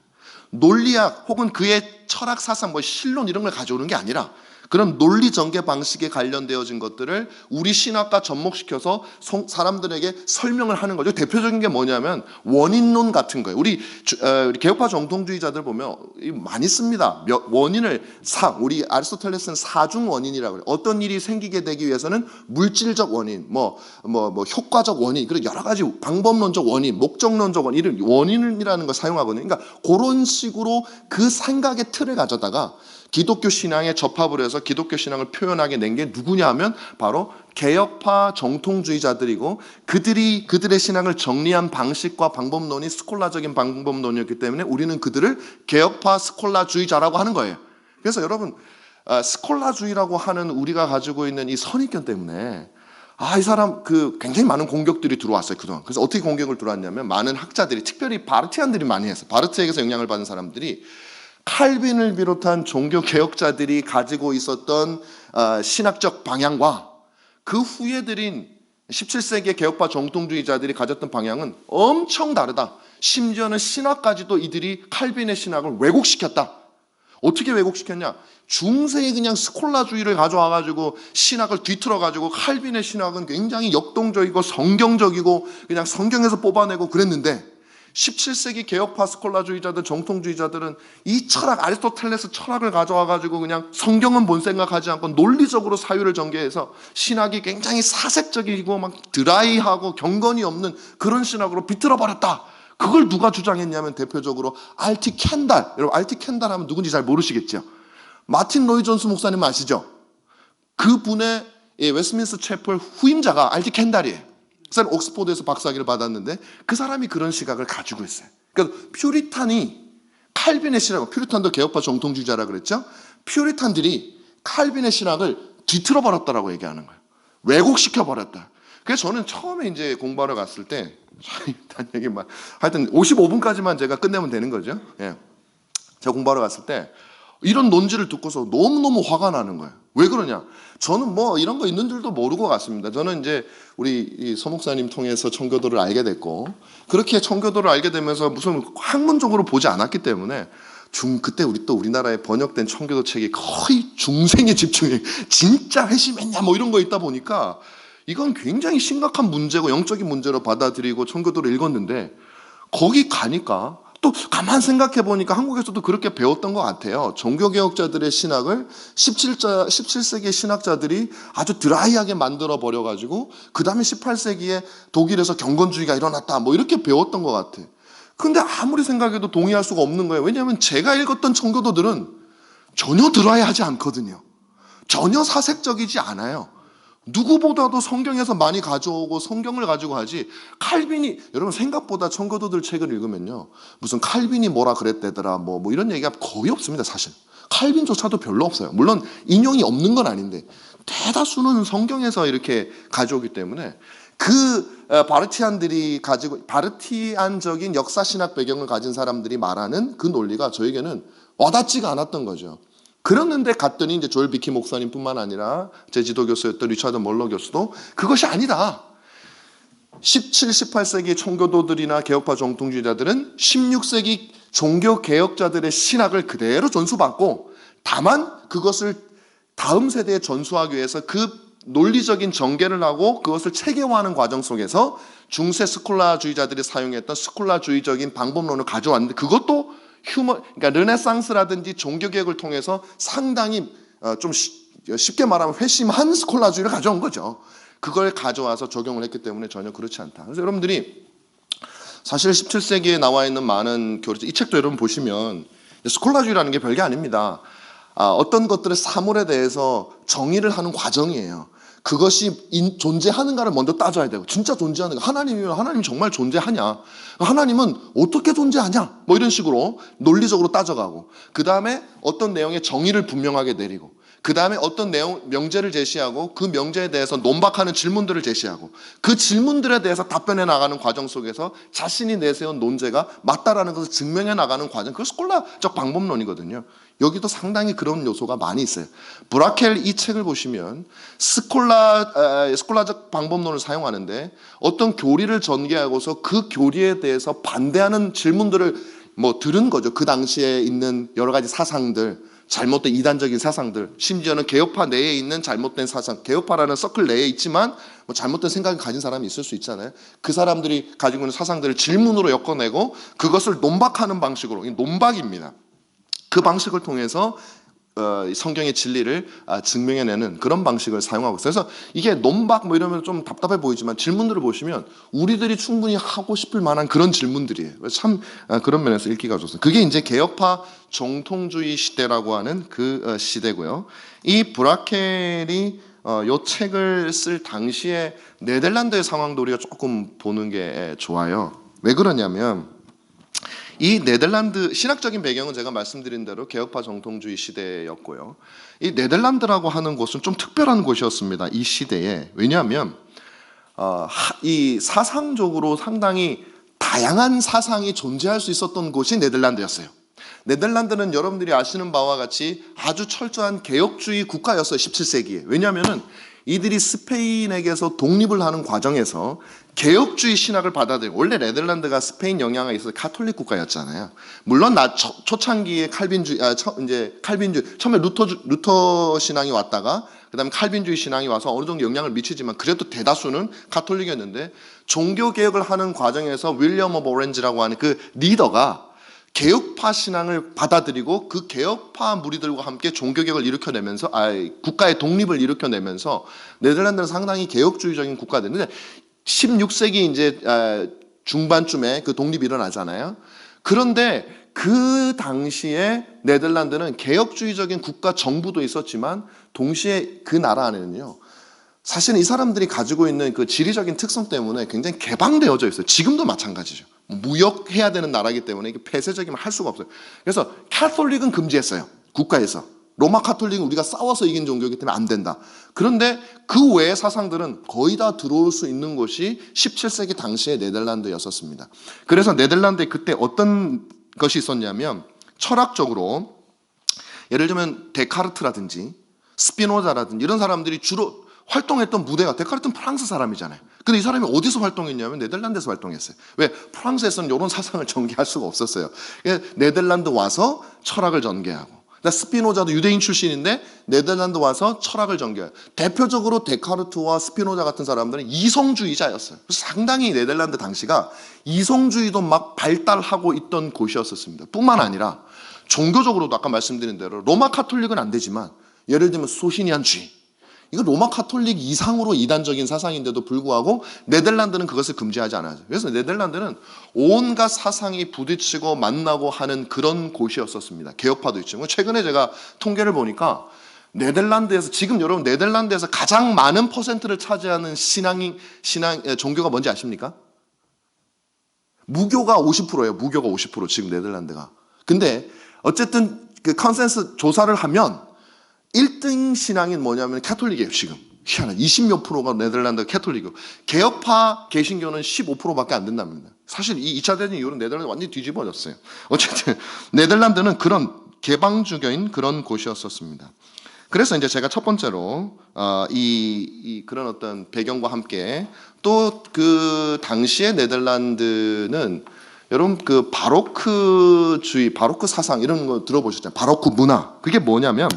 논리학 혹은 그의 철학 사상, 신론 이런 걸 가져오는 게 아니라 그런 논리 전개 방식에 관련되어진 것들을 우리 신학과 접목시켜서 사람들에게 설명을 하는 거죠. 대표적인 게 뭐냐면 원인론 같은 거예요. 우리 개혁파 정통주의자들 보면 많이 씁니다. 원인을 우리 아리스토텔레스는 사중 원인이라고 그래요. 어떤 일이 생기게 되기 위해서는 물질적 원인, 효과적 원인, 그리고 여러 가지 방법론적 원인, 목적론적 원인, 이런 원인이라는 걸 사용하거든요. 그러니까 그런 식으로 그 생각의 틀을 가져다가 기독교 신앙에 접합을 해서 기독교 신앙을 표현하게 낸 게 누구냐 하면 바로 개혁파 정통주의자들이고 그들의 신앙을 정리한 방식과 방법론이 스콜라적인 방법론이었기 때문에 우리는 그들을 개혁파 스콜라주의자라고 하는 거예요. 그래서 여러분 스콜라주의라고 하는 우리가 가지고 있는 이 선입견 때문에 이 사람 굉장히 많은 공격들이 들어왔어요 그동안. 그래서 어떻게 공격을 들어왔냐면 많은 학자들이 특별히 바르티안들이 많이 했어요. 바르트에게서 영향을 받은 사람들이 칼빈을 비롯한 종교 개혁자들이 가지고 있었던 신학적 방향과 그 후에 들인 17세기의 개혁파 정통주의자들이 가졌던 방향은 엄청 다르다. 심지어는 신학까지도 이들이 칼빈의 신학을 왜곡시켰다. 어떻게 왜곡시켰냐? 중세에 그냥 스콜라주의를 가져와가지고 신학을 뒤틀어가지고 칼빈의 신학은 굉장히 역동적이고 성경적이고 그냥 성경에서 뽑아내고 그랬는데 17세기 개혁파 스콜라주의자들, 정통주의자들은 이 철학, 아리스토텔레스 철학을 가져와가지고 그냥 성경은 본 생각하지 않고 논리적으로 사유를 전개해서 신학이 굉장히 사색적이고 막 드라이하고 경건이 없는 그런 신학으로 비틀어버렸다. 그걸 누가 주장했냐면 대표적으로 알티 캔달. 여러분 알티 캔달 하면 누군지 잘 모르시겠죠? 마틴 로이 존스 목사님 아시죠? 그분의 웨스트민스터 채플 후임자가 알티 캔달이에요. 그 사람 옥스포드에서 박사학위를 받았는데 그 사람이 그런 시각을 가지고 있어요. 그러니까 퓨리탄이 칼빈의 신학을, 퓨리탄도 개혁파 정통주의자라 그랬죠? 퓨리탄들이 칼빈의 신학을 뒤틀어 버렸다라고 얘기하는 거예요. 왜곡시켜 버렸다. 그래서 저는 처음에 이제 공부하러 갔을 때 하여튼 55분까지만 제가 끝내면 되는 거죠. 예. 제가 공부하러 갔을 때 이런 논지를 듣고서 너무너무 화가 나는 거예요. 왜 그러냐? 저는 이런 거 있는 줄도 모르고 갔습니다. 저는 이제 우리 서 목사님 통해서 청교도를 알게 됐고, 그렇게 청교도를 알게 되면서 무슨 학문적으로 보지 않았기 때문에 그때 우리나라에 번역된 청교도 책이 거의 중생에 집중해. 진짜 회심했냐 이런 거 있다 보니까 이건 굉장히 심각한 문제고 영적인 문제로 받아들이고 청교도를 읽었는데 거기 가니까 또 가만 생각해 보니까 한국에서도 그렇게 배웠던 것 같아요. 종교개혁자들의 신학을 17세기의 신학자들이 아주 드라이하게 만들어 버려가지고 그 다음에 18세기에 독일에서 경건주의가 일어났다 이렇게 배웠던 것 같아. 근데 아무리 생각해도 동의할 수가 없는 거예요. 왜냐하면 제가 읽었던 청교도들은 전혀 드라이하지 않거든요. 전혀 사색적이지 않아요. 누구보다도 성경에서 많이 가져오고 성경을 가지고 하지. 칼빈이, 여러분 생각보다 청교도들 책을 읽으면요, 무슨 칼빈이 뭐라 그랬대더라 뭐 이런 얘기가 거의 없습니다. 사실 칼빈조차도 별로 없어요. 물론 인용이 없는 건 아닌데 대다수는 성경에서 이렇게 가져오기 때문에 그 바르티안들이 가지고, 바르티안적인 역사신학 배경을 가진 사람들이 말하는 그 논리가 저에게는 와닿지가 않았던 거죠. 그랬는데 갔더니 이제 조엘 비키 목사님뿐만 아니라 제 지도교수였던 리차드 멀러 교수도 그것이 아니다. 17, 18세기 청교도들이나 개혁파 정통주의자들은 16세기 종교개혁자들의 신학을 그대로 전수받고, 다만 그것을 다음 세대에 전수하기 위해서 그 논리적인 전개를 하고 그것을 체계화하는 과정 속에서 중세 스콜라주의자들이 사용했던 스콜라주의적인 방법론을 가져왔는데, 그것도 그러니까 르네상스라든지 종교개혁을 통해서 상당히 좀 쉽게 말하면 회심한 스콜라주의를 가져온 거죠. 그걸 가져와서 적용을 했기 때문에 전혀 그렇지 않다. 그래서 여러분들이 사실 17세기에 나와 있는 많은 교리들, 이 책도 여러분 보시면 스콜라주의라는 게 별게 아닙니다. 어떤 것들의 사물에 대해서 정의를 하는 과정이에요. 그것이 존재하는가를 먼저 따져야 되고, 진짜 존재하는가, 하나님 정말 존재하냐, 하나님은 어떻게 존재하냐, 뭐 이런 식으로 논리적으로 따져가고, 그 다음에 어떤 내용의 정의를 분명하게 내리고, 그 다음에 어떤 명제를 제시하고 그 명제에 대해서 논박하는 질문들을 제시하고, 그 질문들에 대해서 답변해 나가는 과정 속에서 자신이 내세운 논제가 맞다라는 것을 증명해 나가는 과정, 그게 스콜라적 방법론이거든요. 여기도 상당히 그런 요소가 많이 있어요. 브라켈 이 책을 보시면 스콜라적 방법론을 사용하는데, 어떤 교리를 전개하고서 그 교리에 대해서 반대하는 질문들을 들은 거죠. 그 당시에 있는 여러 가지 사상들, 잘못된 이단적인 사상들, 심지어는 개혁파 내에 있는 잘못된 사상, 개혁파라는 서클 내에 있지만 잘못된 생각을 가진 사람이 있을 수 있잖아요. 그 사람들이 가지고 있는 사상들을 질문으로 엮어내고 그것을 논박하는 방식으로, 논박입니다. 그 방식을 통해서 성경의 진리를 증명해내는 그런 방식을 사용하고 있어요. 그래서 이게 논박 이러면 좀 답답해 보이지만, 질문들을 보시면 우리들이 충분히 하고 싶을 만한 그런 질문들이에요. 참 그런 면에서 읽기가 좋습니다. 그게 이제 개혁파 정통주의 시대라고 하는 그 시대고요. 이 브라켈이 이 책을 쓸 당시에 네덜란드의 상황도 우리가 조금 보는 게 좋아요. 왜 그러냐면, 이 네덜란드 신학적인 배경은 제가 말씀드린 대로 개혁파 정통주의 시대였고요. 이 네덜란드라고 하는 곳은 좀 특별한 곳이었습니다. 이 시대에. 왜냐하면 이 사상적으로 상당히 다양한 사상이 존재할 수 있었던 곳이 네덜란드였어요. 네덜란드는 여러분들이 아시는 바와 같이 아주 철저한 개혁주의 국가였어요. 17세기에. 왜냐하면 이들이 스페인에게서 독립을 하는 과정에서 개혁주의 신학을 받아들이고, 원래 네덜란드가 스페인 영향이 있어서 카톨릭 국가였잖아요. 물론 초창기에 칼빈주의, 처음에 루터 신앙이 왔다가 그다음에 칼빈주의 신앙이 와서 어느 정도 영향을 미치지만, 그래도 대다수는 카톨릭이었는데, 종교 개혁을 하는 과정에서 윌리엄 오브 오렌지라고 하는 그 리더가 개혁파 신앙을 받아들이고 그 개혁파 무리들과 함께 종교개혁을 일으켜내면서, 국가의 독립을 일으켜내면서 네덜란드는 상당히 개혁주의적인 국가였는데, 16세기 이제 중반쯤에 그 독립이 일어나잖아요. 그런데 그 당시에 네덜란드는 개혁주의적인 국가 정부도 있었지만, 동시에 그 나라 안에는요, 사실은 이 사람들이 가지고 있는 그 지리적인 특성 때문에 굉장히 개방되어져 있어요. 지금도 마찬가지죠. 무역해야 되는 나라이기 때문에 이게 폐쇄적이면 할 수가 없어요. 그래서 카톨릭은 금지했어요. 국가에서. 로마 카톨릭은 우리가 싸워서 이긴 종교이기 때문에 안 된다. 그런데 그 외의 사상들은 거의 다 들어올 수 있는 곳이 17세기 당시의 네덜란드였었습니다. 그래서 네덜란드에 그때 어떤 것이 있었냐면, 철학적으로 예를 들면 데카르트라든지 스피노자라든지 이런 사람들이 주로 활동했던 무대가, 데카르트는 프랑스 사람이잖아요. 근데 이 사람이 어디서 활동했냐면 네덜란드에서 활동했어요. 왜? 프랑스에서는 이런 사상을 전개할 수가 없었어요. 네덜란드 와서 철학을 전개하고, 스피노자도 유대인 출신인데 네덜란드 와서 철학을 전개해요. 대표적으로 데카르트와 스피노자 같은 사람들은 이성주의자였어요. 그래서 상당히 네덜란드 당시가 이성주의도 막 발달하고 있던 곳이었었습니다. 뿐만 아니라 종교적으로도 아까 말씀드린 대로 로마 카톨릭은 안 되지만, 예를 들면 소시니안주의, 이거 로마 카톨릭 이상으로 이단적인 사상인데도 불구하고 네덜란드는 그것을 금지하지 않아요. 그래서 네덜란드는 온갖 사상이 부딪히고 만나고 하는 그런 곳이었었습니다. 개혁파도 있죠. 최근에 제가 통계를 보니까 네덜란드에서 지금 여러분 네덜란드에서 가장 많은 퍼센트를 차지하는 종교가 뭔지 아십니까? 무교가 50%예요. 무교가 50% 지금 네덜란드가. 근데 어쨌든 그 컨센서스 조사를 하면 1등 신앙인 뭐냐면 캐톨릭이에요. 지금 희한해. 20몇 프로가 네덜란드가 캐톨릭이고 개혁파 개신교는 15%밖에 안 된답니다. 사실 이 2차 대전 이후로 네덜란드 완전히 뒤집어졌어요. 어쨌든 네덜란드는 그런 개방주교인 그런 곳이었었습니다. 그래서 이제 제가 첫 번째로 그런 어떤 배경과 함께 또 그 당시의 네덜란드는 여러분 그 바로크주의, 바로크 사상 이런 거 들어보셨잖아요. 바로크 문화. 그게 뭐냐면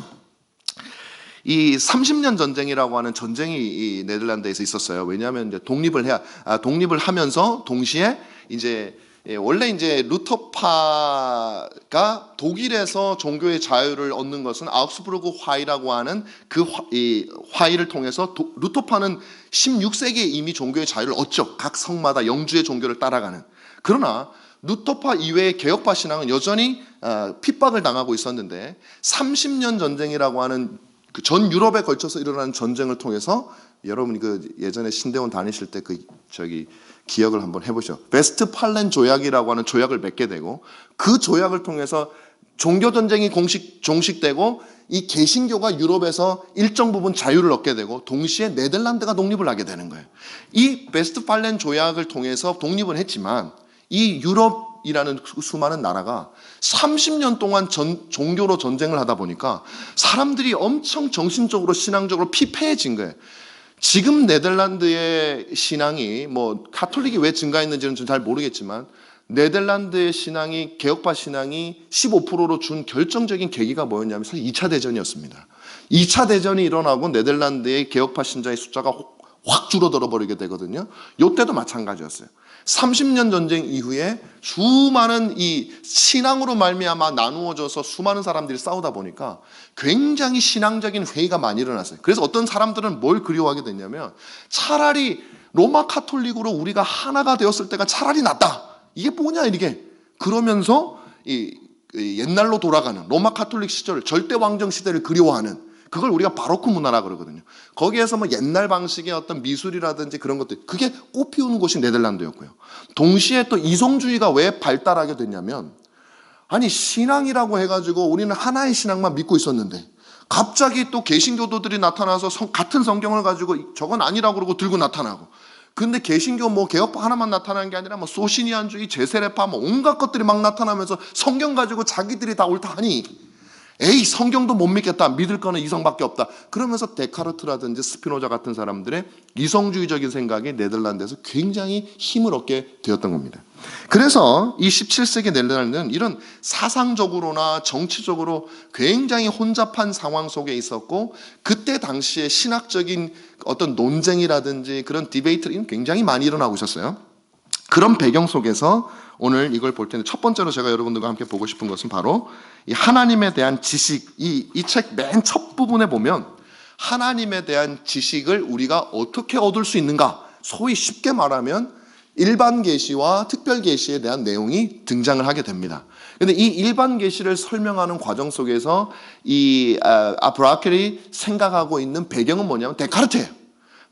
이 30년 전쟁이라고 하는 전쟁이 이 네덜란드에서 있었어요. 왜냐하면 이제 독립을 하면서 동시에 이제 원래 이제 루터파가 독일에서 종교의 자유를 얻는 것은 아우크스부르크 화의라고 하는 그 화의를 통해서 루터파는 16세기에 이미 종교의 자유를 얻죠. 각 성마다 영주의 종교를 따라가는. 그러나 루터파 이외의 개혁파 신앙은 여전히 핍박을 당하고 있었는데 30년 전쟁이라고 하는 그 전 유럽에 걸쳐서 일어난 전쟁을 통해서 여러분이 그 예전에 신대원 다니실 때 기억을 한번 해보시죠. 베스트팔렌 조약이라고 하는 조약을 맺게 되고 그 조약을 통해서 종교 전쟁이 종식되고 이 개신교가 유럽에서 일정 부분 자유를 얻게 되고 동시에 네덜란드가 독립을 하게 되는 거예요. 이 베스트팔렌 조약을 통해서 독립은 했지만 이 유럽이라는 수많은 나라가 30년 동안 종교로 전쟁을 하다 보니까 사람들이 엄청 정신적으로 신앙적으로 피폐해진 거예요. 지금 네덜란드의 신앙이 뭐 가톨릭이 왜 증가했는지는 잘 모르겠지만 네덜란드의 신앙이 개혁파 신앙이 15%로 준 결정적인 계기가 뭐였냐면 사실 2차 대전이었습니다. 2차 대전이 일어나고 네덜란드의 개혁파 신자의 숫자가 확 줄어들어 버리게 되거든요. 이때도 마찬가지였어요. 30년 전쟁 이후에 수많은 이 신앙으로 말미암아 나누어져서 수많은 사람들이 싸우다 보니까 굉장히 신앙적인 회의가 많이 일어났어요. 그래서 어떤 사람들은 뭘 그리워하게 됐냐면 차라리 로마 카톨릭으로 우리가 하나가 되었을 때가 차라리 낫다. 이게 뭐냐 이게. 그러면서 옛날로 돌아가는 로마 카톨릭 시절 절대 왕정 시대를 그리워하는 그걸 우리가 바로크 문화라 그러거든요. 거기에서 뭐 옛날 방식의 어떤 미술이라든지 그런 것들 그게 꽃피우는 곳이 네덜란드였고요. 동시에 또 이성주의가 왜 발달하게 됐냐면 아니 신앙이라고 해가지고 우리는 하나의 신앙만 믿고 있었는데 갑자기 또 개신교도들이 나타나서 같은 성경을 가지고 저건 아니라고 그러고 들고 나타나고 근데 개신교 뭐 개혁파 하나만 나타나는 게 아니라 뭐 소시니안주의, 제세례파 뭐 온갖 것들이 막 나타나면서 성경 가지고 자기들이 다 옳다 하니 에이 성경도 못 믿겠다. 믿을 거는 이성밖에 없다. 그러면서 데카르트라든지 스피노자 같은 사람들의 이성주의적인 생각이 네덜란드에서 굉장히 힘을 얻게 되었던 겁니다. 그래서 이 17세기 네덜란드는 이런 사상적으로나 정치적으로 굉장히 혼잡한 상황 속에 있었고 그때 당시에 신학적인 어떤 논쟁이라든지 그런 디베이트가 굉장히 많이 일어나고 있었어요. 그런 배경 속에서 오늘 이걸 볼 텐데 첫 번째로 제가 여러분들과 함께 보고 싶은 것은 바로 이 하나님에 대한 지식, 이 책 맨 첫 부분에 보면 하나님에 대한 지식을 우리가 어떻게 얻을 수 있는가, 소위 쉽게 말하면 일반 계시와 특별 계시에 대한 내용이 등장을 하게 됩니다. 그런데 이 일반 계시를 설명하는 과정 속에서 이 브라켈이 생각하고 있는 배경은 뭐냐면 데카르트예요.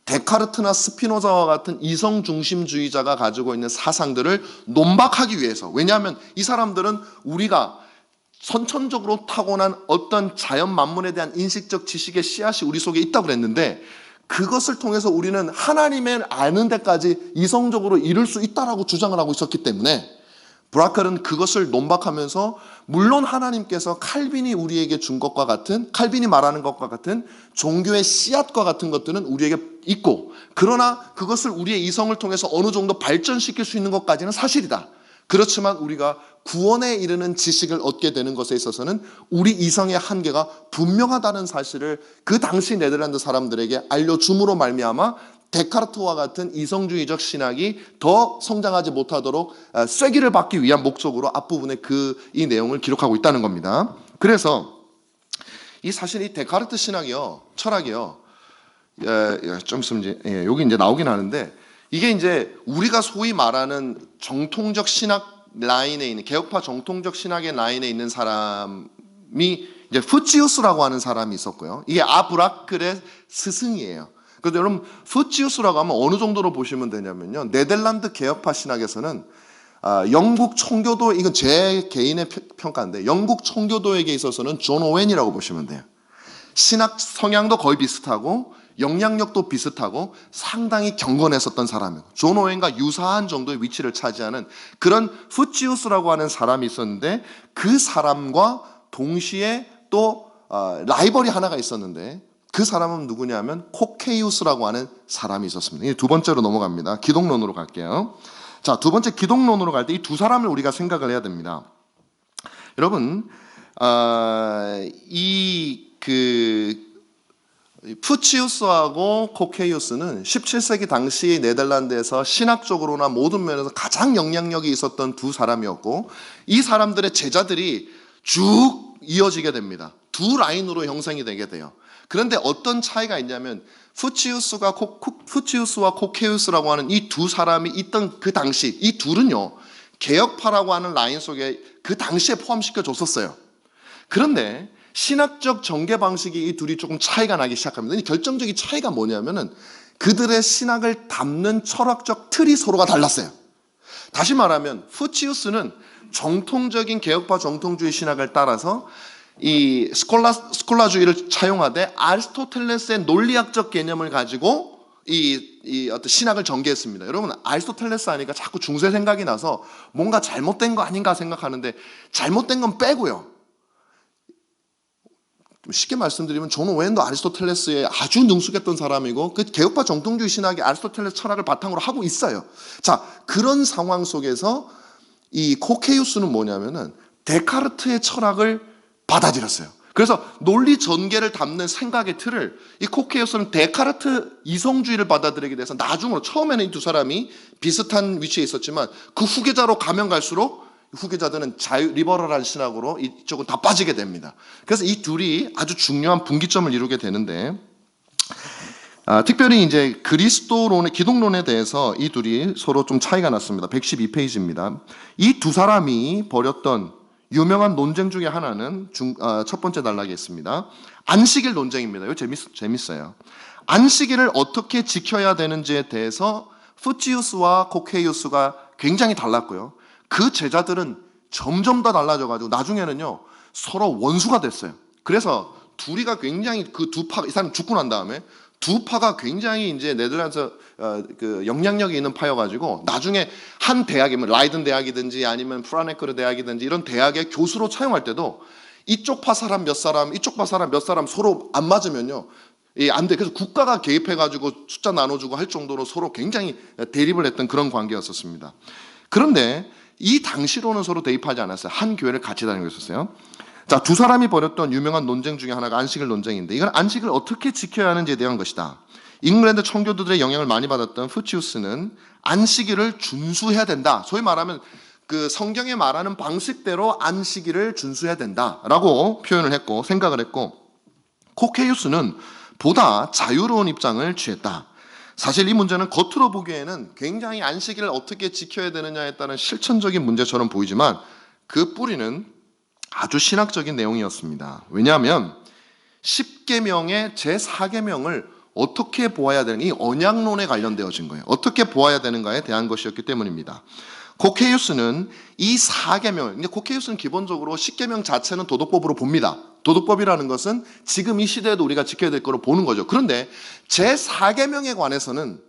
데카르트나 스피노자와 같은 이성 중심주의자가 가지고 있는 사상들을 논박하기 위해서. 왜냐하면 이 사람들은 우리가 선천적으로 타고난 어떤 자연 만물에 대한 인식적 지식의 씨앗이 우리 속에 있다고 그랬는데 그것을 통해서 우리는 하나님을 아는 데까지 이성적으로 이룰 수 있다라고 주장을 하고 있었기 때문에 브라켈은 그것을 논박하면서 물론 하나님께서 칼빈이 우리에게 준 것과 같은 칼빈이 말하는 것과 같은 종교의 씨앗과 같은 것들은 우리에게 있고 그러나 그것을 우리의 이성을 통해서 어느 정도 발전시킬 수 있는 것까지는 사실이다. 그렇지만 우리가 구원에 이르는 지식을 얻게 되는 것에 있어서는 우리 이성의 한계가 분명하다는 사실을 그 당시 네덜란드 사람들에게 알려줌으로 말미암아 데카르트와 같은 이성주의적 신학이 더 성장하지 못하도록 쐐기를 받기 위한 목적으로 앞부분에 이 내용을 기록하고 있다는 겁니다. 그래서 사실 이 데카르트 신학이요, 철학이요, 좀 있으면 여기 이제 나오긴 하는데 이게 이제 우리가 소위 말하는 정통적 신학 라인에 있는 개혁파 정통적 신학의 라인에 있는 사람이 이제 푸치우스라고 하는 사람이 있었고요. 이게 아브라클의 스승이에요. 그래서 여러분 푸치우스라고 하면 어느 정도로 보시면 되냐면요. 네덜란드 개혁파 신학에서는 영국 청교도, 이건 제 개인의 평가인데 영국 청교도에게 있어서는 존 오웬이라고 보시면 돼요. 신학 성향도 거의 비슷하고 영향력도 비슷하고 상당히 경건했었던 사람이고 존 오웬과 유사한 정도의 위치를 차지하는 그런 푸치우스라고 하는 사람이 있었는데 그 사람과 동시에 또 라이벌이 하나가 있었는데 그 사람은 누구냐면 코케이우스라고 하는 사람이 있었습니다. 두 번째로 넘어갑니다. 기독론으로 갈게요. 자, 두 번째 기독론으로 갈 때 이 두 사람을 우리가 생각을 해야 됩니다. 여러분, 푸치우스하고 코케이우스는 17세기 당시 네덜란드에서 신학적으로나 모든 면에서 가장 영향력이 있었던 두 사람이었고 이 사람들의 제자들이 쭉 이어지게 됩니다. 두 라인으로 형성이 되게 돼요. 그런데 어떤 차이가 있냐면 푸치우스와 코케이우스라고 하는 이 두 사람이 있던 그 당시 이 둘은요 개혁파라고 하는 라인 속에 그 당시에 포함시켜 줬었어요. 그런데 신학적 전개 방식이 이 둘이 조금 차이가 나기 시작합니다. 이 결정적인 차이가 뭐냐면은 그들의 신학을 담는 철학적 틀이 서로가 달랐어요. 다시 말하면 푸치우스는 정통적인 개혁파 정통주의 신학을 따라서 이 스콜라주의를 차용하되 아리스토텔레스의 논리학적 개념을 가지고 이 어떤 신학을 전개했습니다. 여러분 아리스토텔레스 하니까 자꾸 중세 생각이 나서 뭔가 잘못된 거 아닌가 생각하는데 잘못된 건 빼고요. 쉽게 말씀드리면 존 오웬도 아리스토텔레스에 아주 능숙했던 사람이고 그 개혁파 정통주의 신학이 아리스토텔레스 철학을 바탕으로 하고 있어요. 자, 그런 상황 속에서 이 코케이우스는 뭐냐면은 데카르트의 철학을 받아들였어요. 그래서 논리 전개를 담는 생각의 틀을 이 코케이우스는 데카르트 이성주의를 받아들이게 돼서 나중으로 처음에는 이 두 사람이 비슷한 위치에 있었지만 그 후계자로 가면 갈수록 후계자들은 리버럴한 신학으로 이쪽은 다 빠지게 됩니다. 그래서 이 둘이 아주 중요한 분기점을 이루게 되는데 특별히 이제 그리스도론의 기독론에 대해서 이 둘이 서로 좀 차이가 났습니다. 112페이지입니다. 이 두 사람이 벌였던 유명한 논쟁 중에 하나는 첫 번째 단락에 있습니다. 안식일 논쟁입니다. 이거 재밌어요. 안식일을 어떻게 지켜야 되는지에 대해서 푸치우스와 코케이우스가 굉장히 달랐고요. 그 제자들은 점점 더 달라져가지고 나중에는요 서로 원수가 됐어요. 그래서 둘이가 굉장히 그 두 파, 이 사람 죽고 난 다음에 두 파가 굉장히 이제 네덜란드 그 영향력이 있는 파여가지고 나중에 한 대학이면 라이든 대학이든지 아니면 프라네크르 대학이든지 이런 대학의 교수로 차용할 때도 이쪽 파 사람 몇 사람, 이쪽 파 사람 몇 사람 서로 안 맞으면요. 안 돼. 그래서 국가가 개입해가지고 숫자 나눠주고 할 정도로 서로 굉장히 대립을 했던 그런 관계였었습니다. 그런데 이 당시로는 서로 대입하지 않았어요. 한 교회를 같이 다니고 있었어요. 자, 두 사람이 벌였던 유명한 논쟁 중에 하나가 안식일 논쟁인데 이건 안식일을 어떻게 지켜야 하는지에 대한 것이다. 잉글랜드 청교도들의 영향을 많이 받았던 푸치우스는 안식일을 준수해야 된다. 소위 말하면 그 성경에 말하는 방식대로 안식일을 준수해야 된다라고 표현을 했고 생각을 했고 코케이우스는 보다 자유로운 입장을 취했다. 사실 이 문제는 겉으로 보기에는 굉장히 안식일을 어떻게 지켜야 되느냐에 따른 실천적인 문제처럼 보이지만 그 뿌리는 아주 신학적인 내용이었습니다. 왜냐하면 10계명의 제4계명을 어떻게 보아야 되는 이 언약론에 관련되어진 거예요. 어떻게 보아야 되는가에 대한 것이었기 때문입니다. 코케이우스는 이 4계명, 근데 코케이우스는 기본적으로 10계명 자체는 도덕법으로 봅니다. 도덕법이라는 것은 지금 이 시대에도 우리가 지켜야 될 거로 보는 거죠. 그런데 제4계명에 관해서는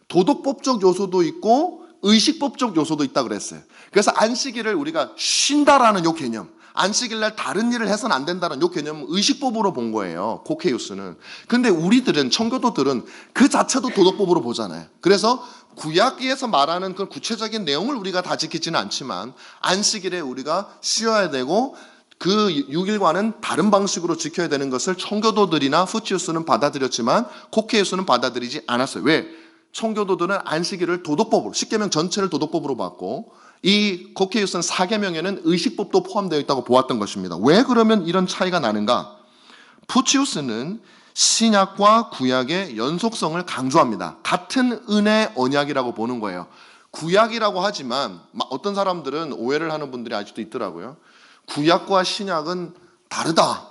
도덕법적 요소도 있고 의식법적 요소도 있다 그랬어요. 그래서 안식일을 우리가 쉰다라는 요 개념, 안식일날 다른 일을 해서는 안 된다는 요 개념은 의식법으로 본 거예요. 코케이우스는. 근데 우리들은 청교도들은 그 자체도 도덕법으로 보잖아요. 그래서 구약에서 말하는 그 구체적인 내용을 우리가 다 지키지는 않지만 안식일에 우리가 쉬어야 되고 그 6일과는 다른 방식으로 지켜야 되는 것을 청교도들이나 푸치우스는 받아들였지만 코케이우스는 받아들이지 않았어요. 왜? 청교도들은 안식일을 도덕법으로 10계명 전체를 도덕법으로 봤고 이 코케이우스는 4계명에는 의식법도 포함되어 있다고 보았던 것입니다. 왜 그러면 이런 차이가 나는가? 푸치우스는 신약과 구약의 연속성을 강조합니다. 같은 은혜 언약이라고 보는 거예요. 구약이라고 하지만 어떤 사람들은 오해를 하는 분들이 아직도 있더라고요. 구약과 신약은 다르다.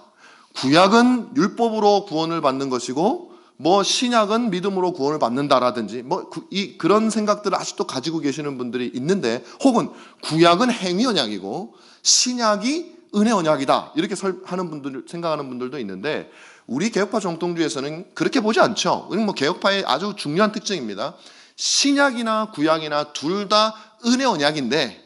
구약은 율법으로 구원을 받는 것이고 뭐 신약은 믿음으로 구원을 받는다라든지 뭐 그런 생각들을 아직도 가지고 계시는 분들이 있는데, 혹은 구약은 행위 언약이고 신약이 은혜 언약이다 이렇게 하는 분들, 생각하는 분들도 있는데, 우리 개혁파 정통주의에서는 그렇게 보지 않죠. 뭐 개혁파의 아주 중요한 특징입니다. 신약이나 구약이나 둘 다 은혜 언약인데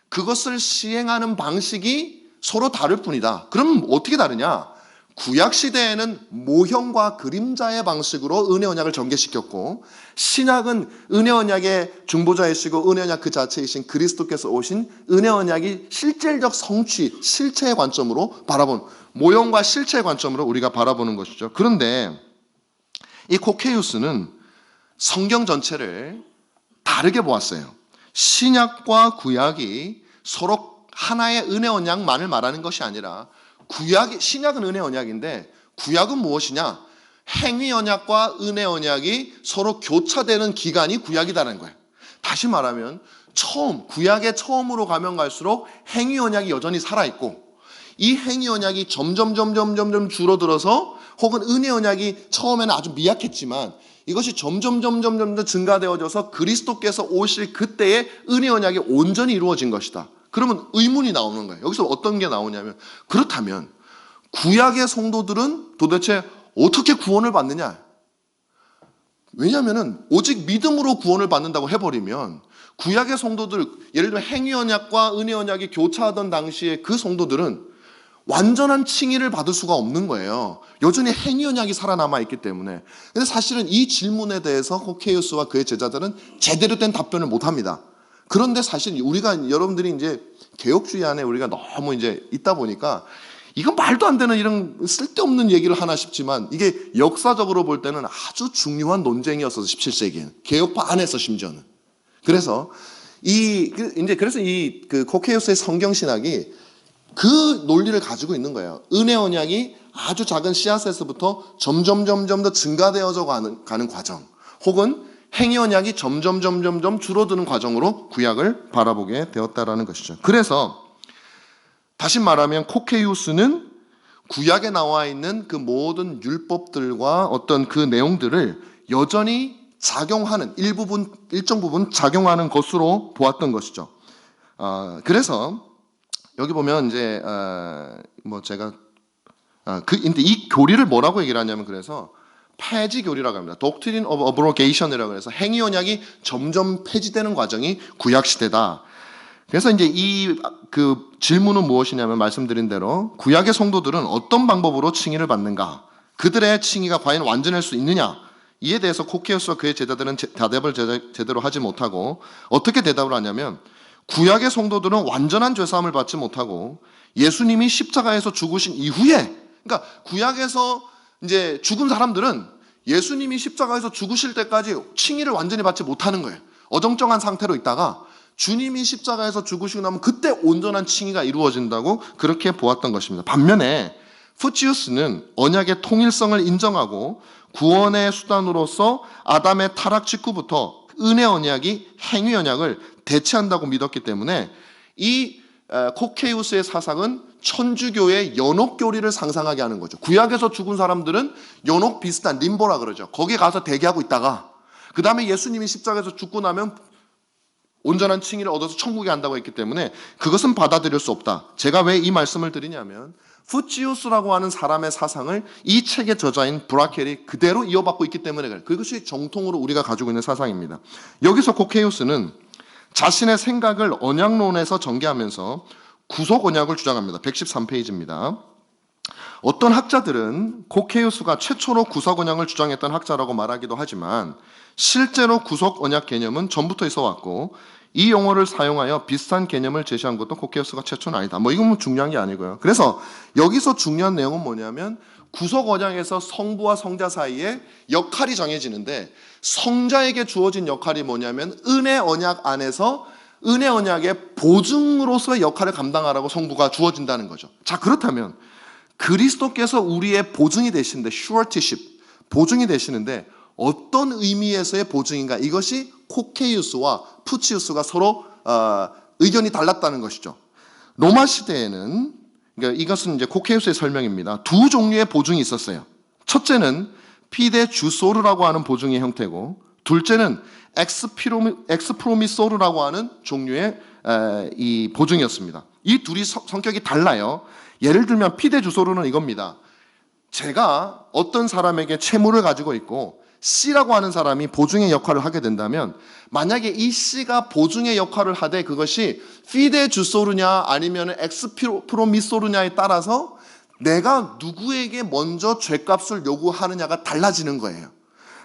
그것을 시행하는 방식이 서로 다를 뿐이다. 그럼 어떻게 다르냐? 구약 시대에는 모형과 그림자의 방식으로 은혜 언약을 전개시켰고, 신약은 은혜 언약의 중보자이시고 은혜 언약 그 자체이신 그리스도께서 오신 은혜 언약이 실질적 성취, 실체의 관점으로 바라본, 모형과 실체의 관점으로 우리가 바라보는 것이죠. 그런데 이 코케이우스는 성경 전체를 다르게 보았어요. 신약과 구약이 서로 하나의 은혜 언약만을 말하는 것이 아니라, 신약은 은혜 언약인데 구약은 무엇이냐? 행위 언약과 은혜 언약이 서로 교차되는 기간이 구약이라는 거예요. 다시 말하면 구약의 처음으로 가면 갈수록 행위 언약이 여전히 살아있고, 이 행위 언약이 점점 줄어들어서, 혹은 은혜 언약이 처음에는 아주 미약했지만 이것이 점점 증가되어져서 그리스도께서 오실 그때의 은혜 언약이 온전히 이루어진 것이다. 그러면 의문이 나오는 거예요. 여기서 어떤 게 나오냐면, 그렇다면 구약의 성도들은 도대체 어떻게 구원을 받느냐? 왜냐하면 오직 믿음으로 구원을 받는다고 해버리면, 구약의 성도들, 예를 들면 행위 언약과 은혜 언약이 교차하던 당시에 그 성도들은 완전한 칭의를 받을 수가 없는 거예요. 여전히 행위 언약이 살아남아 있기 때문에. 근데 사실은 이 질문에 대해서 코케이우스와 그의 제자들은 제대로 된 답변을 못 합니다. 그런데 사실 여러분들이 이제 개혁주의 안에 우리가 너무 이제 있다 보니까 이건 말도 안 되는 이런 쓸데없는 얘기를 하나 싶지만, 이게 역사적으로 볼 때는 아주 중요한 논쟁이었어서 17세기에는 개혁파 안에서 심지어는. 그래서 이 코케이우스의 성경신학이 그 논리를 가지고 있는 거예요. 은혜 언약이 아주 작은 씨앗에서부터 점점 더 증가되어져 가는 과정, 혹은 행위 언약이 점점 줄어드는 과정으로 구약을 바라보게 되었다라는 것이죠. 그래서 다시 말하면 코케이우스는 구약에 나와 있는 그 모든 율법들과 어떤 그 내용들을 여전히 작용하는, 일정 부분 작용하는 것으로 보았던 것이죠. 그래서 여기 보면 이제 근데 이 교리를 뭐라고 얘기를 하냐면, 그래서 폐지 교리라고 합니다. Doctrine of Abrogation이라고 해서 행위 언약이 점점 폐지되는 과정이 구약 시대다. 그래서 이제 그 질문은 무엇이냐면, 말씀드린 대로 구약의 성도들은 어떤 방법으로 칭의를 받는가? 그들의 칭의가 과연 완전할 수 있느냐? 이에 대해서 코케이우스와 그의 제자들은 대답을 제대로 하지 못하고, 어떻게 대답을 하냐면, 구약의 성도들은 완전한 죄사함을 받지 못하고 예수님이 십자가에서 죽으신 이후에, 그러니까 구약에서 이제 죽은 사람들은 예수님이 십자가에서 죽으실 때까지 칭의를 완전히 받지 못하는 거예요. 어정쩡한 상태로 있다가 주님이 십자가에서 죽으시고 나면 그때 온전한 칭의가 이루어진다고 그렇게 보았던 것입니다. 반면에 푸치우스는 언약의 통일성을 인정하고 구원의 수단으로서 아담의 타락 직후부터 은혜 언약이 행위 언약을 대체한다고 믿었기 때문에, 이 코케이우스의 사상은 천주교의 연옥교리를 상상하게 하는 거죠. 구약에서 죽은 사람들은 연옥 비슷한 림보라 그러죠. 거기에 가서 대기하고 있다가 그 다음에 예수님이 십자가에서 죽고 나면 온전한 칭의를 얻어서 천국에 간다고 했기 때문에 그것은 받아들일 수 없다. 제가 왜 이 말씀을 드리냐면, 푸치우스라고 하는 사람의 사상을 이 책의 저자인 브라켈이 그대로 이어받고 있기 때문에 그래요. 그것이 정통으로 우리가 가지고 있는 사상입니다. 여기서 코케이우스는 자신의 생각을 언약론에서 전개하면서 구속 언약을 주장합니다. 113페이지입니다. 어떤 학자들은 코케이우스가 최초로 구속 언약을 주장했던 학자라고 말하기도 하지만, 실제로 구속 언약 개념은 전부터 있어 왔고 이 용어를 사용하여 비슷한 개념을 제시한 것도 코케이우스가 최초는 아니다. 이건 뭐 중요한 게 아니고요. 그래서 여기서 중요한 내용은 뭐냐면, 구속 언약에서 성부와 성자 사이에 역할이 정해지는데, 성자에게 주어진 역할이 뭐냐면 은혜 언약 안에서 은혜 언약의 보증으로서의 역할을 감당하라고 성부가 주어진다는 거죠. 자, 그렇다면 그리스도께서 우리의 보증이 되시는데, suretyship, 보증이 되시는데 어떤 의미에서의 보증인가? 이것이 코케이우스와 푸치우스가 서로 의견이 달랐다는 것이죠. 로마 시대에는 그러니까 이것은 이제 코케우스의 설명입니다. 두 종류의 보증이 있었어요. 첫째는 피데 주소르라고 하는 보증의 형태고, 둘째는 엑스프로미소르라고 하는 종류의 이 보증이었습니다. 이 둘이 성격이 달라요. 예를 들면 피데 주소르는 이겁니다. 제가 어떤 사람에게 채무를 가지고 있고 C라고 하는 사람이 보증의 역할을 하게 된다면, 만약에 이 C가 보증의 역할을 하되 그것이 피데 주소르냐 아니면 엑스프로미소르냐에 따라서 내가 누구에게 먼저 죗값을 요구하느냐가 달라지는 거예요.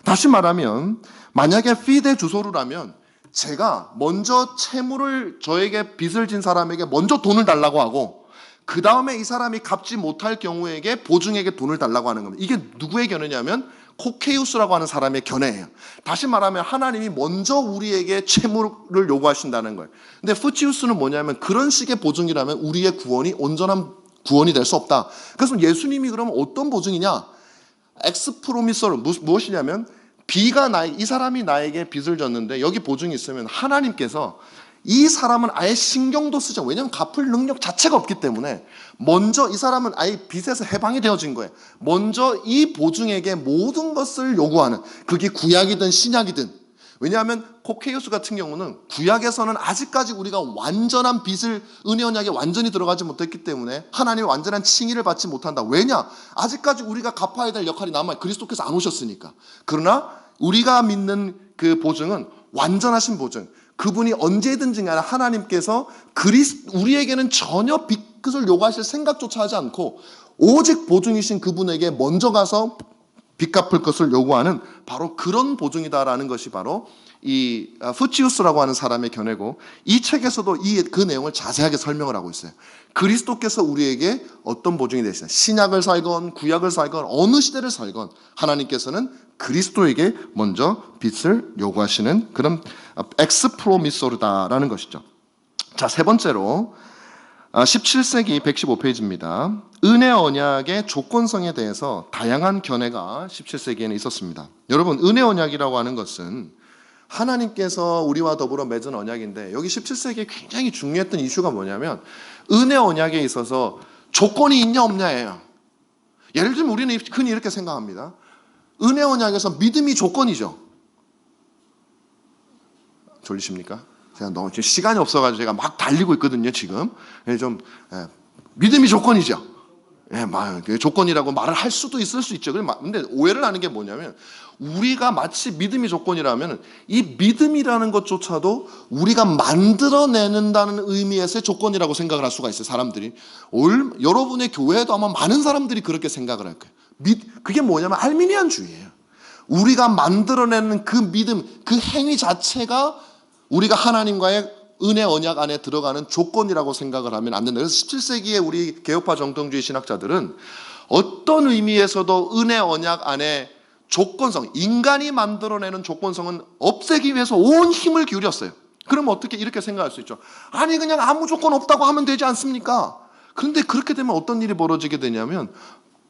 다시 말하면 만약에 피데 주소르라면 제가 먼저 채무를, 저에게 빚을 진 사람에게 먼저 돈을 달라고 하고, 그 다음에 이 사람이 갚지 못할 경우에게 보증에게 돈을 달라고 하는 겁니다. 이게 누구의 견해냐면 코케우스라고 하는 사람의 견해예요. 다시 말하면 하나님이 먼저 우리에게 채무를 요구하신다는 거예요. 근데 푸치우스는 뭐냐면 그런 식의 보증이라면 우리의 구원이 온전한 구원이 될 수 없다. 그래서 예수님이 그러면 어떤 보증이냐? 엑스프로미소르, 무엇이냐면 이 사람이 나에게 빚을 졌는데 여기 보증이 있으면 하나님께서 이 사람은 아예 신경도 쓰지 않고, 왜냐하면 갚을 능력 자체가 없기 때문에 먼저 이 사람은 아예 빚에서 해방이 되어진 거예요. 먼저 이 보증에게 모든 것을 요구하는, 그게 구약이든 신약이든. 왜냐하면 코케이오스 같은 경우는 구약에서는 아직까지 우리가 완전한 빚을, 은혜 언약에 완전히 들어가지 못했기 때문에 하나님의 완전한 칭의를 받지 못한다. 왜냐? 아직까지 우리가 갚아야 될 역할이 남아요. 그리스도께서 안 오셨으니까. 그러나 우리가 믿는 그 보증은 완전하신 보증, 그분이 언제든지 간에 하나님께서 우리에게는 전혀 빚을 요구하실 생각조차 하지 않고 오직 보증이신 그분에게 먼저 가서 빚 갚을 것을 요구하는 바로 그런 보증이다라는 것이 바로 이 푸치우스라고 하는 사람의 견해고, 이 책에서도 그 내용을 자세하게 설명을 하고 있어요. 그리스도께서 우리에게 어떤 보증이 되시나, 신약을 살건 구약을 살건 어느 시대를 살건 하나님께서는 그리스도에게 먼저 빚을 요구하시는 그런 엑스프로미소르다라는 것이죠. 자, 세 번째로 17세기 115페이지입니다. 은혜 언약의 조건성에 대해서 다양한 견해가 17세기에는 있었습니다. 여러분, 은혜 언약이라고 하는 것은 하나님께서 우리와 더불어 맺은 언약인데, 여기 17세기에 굉장히 중요했던 이슈가 뭐냐면 은혜 언약에 있어서 조건이 있냐 없냐예요. 예를 들면 우리는 흔히 이렇게 생각합니다. 은혜 언약에서 믿음이 조건이죠. 졸리십니까? 제가 너무 지금 시간이 없어가지고 제가 막 달리고 있거든요, 지금. 믿음이 조건이죠. 조건이라고 말을 할 수도 있을 수 있죠. 근데 오해를 하는 게 뭐냐면, 우리가 마치 믿음이 조건이라면 이 믿음이라는 것조차도 우리가 만들어내는다는 의미에서의 조건이라고 생각을 할 수가 있어요, 사람들이. 여러분의 교회에도 아마 많은 사람들이 그렇게 생각을 할 거예요. 그게 뭐냐면 알미니안주의예요. 우리가 만들어내는 그 믿음, 그 행위 자체가 우리가 하나님과의 은혜 언약 안에 들어가는 조건이라고 생각을 하면 안 된다. 그래서 17세기에 우리 개혁파 정통주의 신학자들은 어떤 의미에서도 은혜 언약 안에 조건성, 인간이 만들어내는 조건성은 없애기 위해서 온 힘을 기울였어요. 그러면 어떻게 이렇게 생각할 수 있죠? 아니 그냥 아무 조건 없다고 하면 되지 않습니까? 그런데 그렇게 되면 어떤 일이 벌어지게 되냐면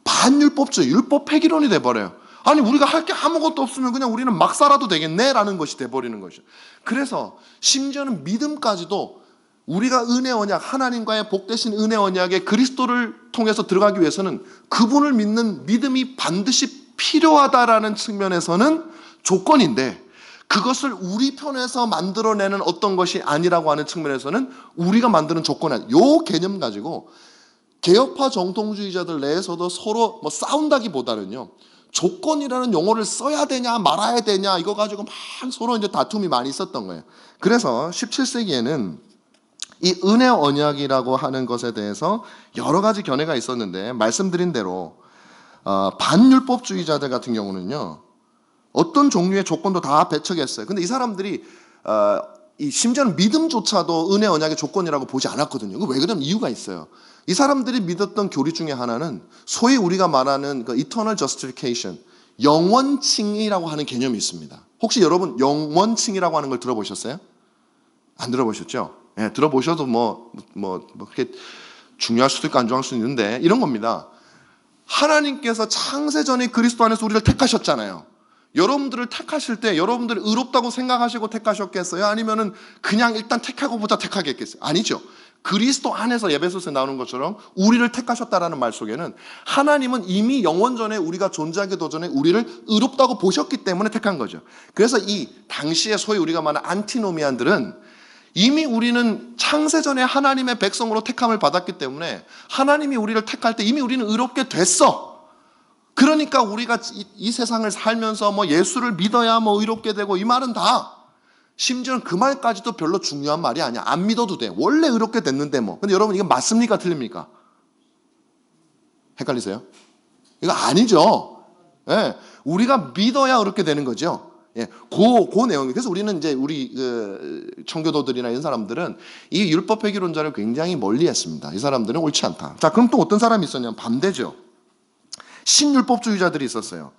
반율법주의, 율법 폐기론이 돼버려요. 아니 우리가 할 게 아무것도 없으면 그냥 우리는 막 살아도 되겠네라는 것이 돼버리는 것이죠. 그래서 심지어는 믿음까지도 우리가 은혜 언약, 하나님과의 복되신 은혜 언약에 그리스도를 통해서 들어가기 위해서는 그분을 믿는 믿음이 반드시 필요하다라는 측면에서는 조건인데, 그것을 우리 편에서 만들어내는 어떤 것이 아니라고 하는 측면에서는 우리가 만드는 조건이, 요 개념 가지고 개혁파 정통주의자들 내에서도 서로 싸운다기보다는요, 조건이라는 용어를 써야 되냐 말아야 되냐 이거 가지고 막 서로 이제 다툼이 많이 있었던 거예요. 그래서 17세기에는 이 은혜 언약이라고 하는 것에 대해서 여러 가지 견해가 있었는데, 말씀드린 대로 반율법주의자들 같은 경우는요, 어떤 종류의 조건도 다 배척했어요. 근데 이 사람들이 심지어는 믿음조차도 은혜 언약의 조건이라고 보지 않았거든요. 왜 그러냐면 이유가 있어요. 이 사람들이 믿었던 교리 중에 하나는 소위 우리가 말하는 그 eternal justification, 영원칭의라고 하는 개념이 있습니다. 혹시 여러분 영원칭의라고 하는 걸 들어보셨어요? 안 들어보셨죠? 네, 들어보셔도 그렇게 중요할 수도 있고 안 중요할 수도 있는데, 이런 겁니다. 하나님께서 창세전에 그리스도 안에서 우리를 택하셨잖아요. 여러분들을 택하실 때 여러분들이 의롭다고 생각하시고 택하셨겠어요? 아니면은 그냥 일단 택하고 보자 택하겠겠어요? 아니죠. 그리스도 안에서 에베소서에 나오는 것처럼 우리를 택하셨다라는 말 속에는 하나님은 이미 영원 전에 우리가 존재하기도 전에 우리를 의롭다고 보셨기 때문에 택한 거죠. 그래서 이 당시에 소위 우리가 말하는 안티노미안들은 이미 우리는 창세전에 하나님의 백성으로 택함을 받았기 때문에 하나님이 우리를 택할 때 이미 우리는 의롭게 됐어. 그러니까 우리가 이 세상을 살면서 뭐 예수를 믿어야 뭐 의롭게 되고 이 말은 다 심지어는 그 말까지도 별로 중요한 말이 아니야. 안 믿어도 돼. 원래 의롭게 됐는데 뭐. 근데 여러분 이게 맞습니까? 틀립니까? 헷갈리세요? 이거 아니죠. 예. 우리가 믿어야 의롭게 되는 거죠. 예. 그 내용. 그래서 우리는 이제 우리 청교도들이나 이런 사람들은 이 율법 회귀론자를 굉장히 멀리했습니다. 이 사람들은 옳지 않다. 자, 그럼 또 어떤 사람이 있었냐면 반대죠. 신율법주의자들이 있었어요.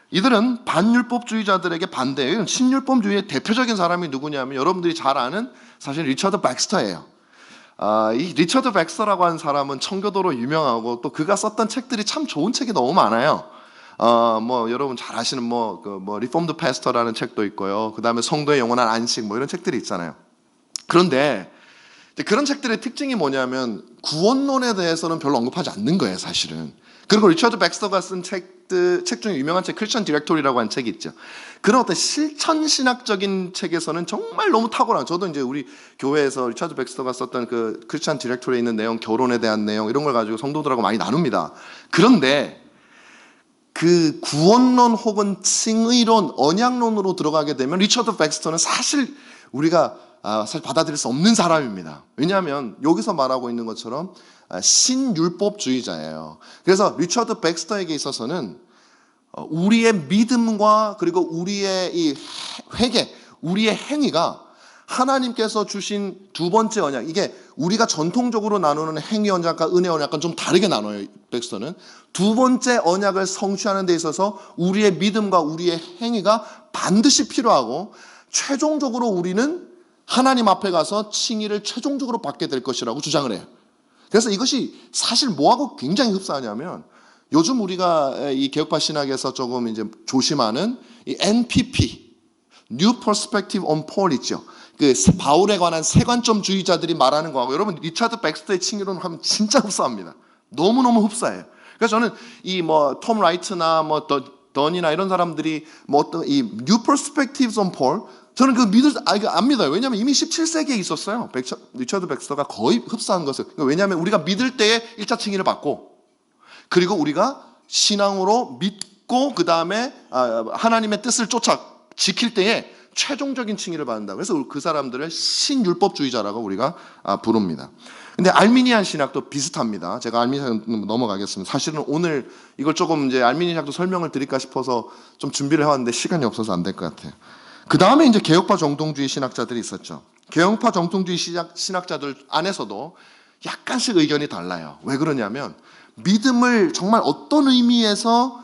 이들은 반율법주의자들에게 반대해요. 신율법주의의 대표적인 사람이 누구냐면 여러분들이 잘 아는 사실 리처드 백스터예요. 이 리처드 백스터라고 하는 사람은 청교도로 유명하고 또 그가 썼던 책들이 참 좋은 책이 너무 많아요. 뭐 여러분 잘 아시는 뭐 리폼드 패스터라는 책도 있고요. 그 다음에 성도의 영원한 안식 뭐 이런 책들이 있잖아요. 그런데 그런 책들의 특징이 뭐냐면 구원론에 대해서는 별로 언급하지 않는 거예요, 사실은. 그리고 리처드 백스터가 쓴 책 중에 유명한 책 크리스천 디렉토리라고 하는 책이 있죠. 그런 어떤 실천신학적인 책에서는 정말 너무 탁월한, 저도 이제 우리 교회에서 리처드 백스터가 썼던 그 크리스천 디렉토리에 있는 내용, 결혼에 대한 내용 이런 걸 가지고 성도들하고 많이 나눕니다. 그런데 그 구원론 혹은 칭의론, 언약론으로 들어가게 되면 리처드 백스터는 사실 우리가 사실 받아들일 수 없는 사람입니다. 왜냐하면 여기서 말하고 있는 것처럼 신율법주의자예요. 그래서 리처드 백스터에게 있어서는 우리의 믿음과 그리고 우리의 이 회개, 우리의 행위가 하나님께서 주신 두 번째 언약, 이게 우리가 전통적으로 나누는 행위 언약과 은혜 언약과 좀 다르게 나눠요. 백스터는 두 번째 언약을 성취하는 데 있어서 우리의 믿음과 우리의 행위가 반드시 필요하고 최종적으로 우리는 하나님 앞에 가서 칭의를 최종적으로 받게 될 것이라고 주장을 해요. 그래서 이것이 사실 뭐하고 굉장히 흡사하냐면 요즘 우리가 이 개혁파 신학에서 조금 이제 조심하는 이 NPP, New Perspective on Paul 있죠. 그 바울에 관한 세관점주의자들이 말하는 거하고 여러분 리차드 백스터의 칭의론 하면 진짜 흡사합니다. 너무너무 흡사해요. 그래서 저는 이 뭐 톰 라이트나 뭐 던이나 이런 사람들이 뭐 어떤 이 New Perspectives on Paul 저는 안 믿어요. 왜냐하면 이미 17세기에 있었어요. 리처드 백스터가 거의 흡사한 것을. 왜냐하면 우리가 믿을 때에 1차 칭의를 받고, 그리고 우리가 신앙으로 믿고, 그 다음에 하나님의 뜻을 지킬 때에 최종적인 칭의를 받는다. 그래서 그 사람들을 신율법주의자라고 우리가 부릅니다. 근데 알미니안 신학도 비슷합니다. 제가 알미니안 넘어가겠습니다. 사실은 오늘 이걸 조금 이제 알미니안 신학도 설명을 드릴까 싶어서 좀 준비를 해왔는데 시간이 없어서 안 될 것 같아요. 그 다음에 이제 개혁파 정통주의 신학자들이 있었죠. 개혁파 정통주의 신학자들 안에서도 약간씩 의견이 달라요. 왜 그러냐면 믿음을 정말 어떤 의미에서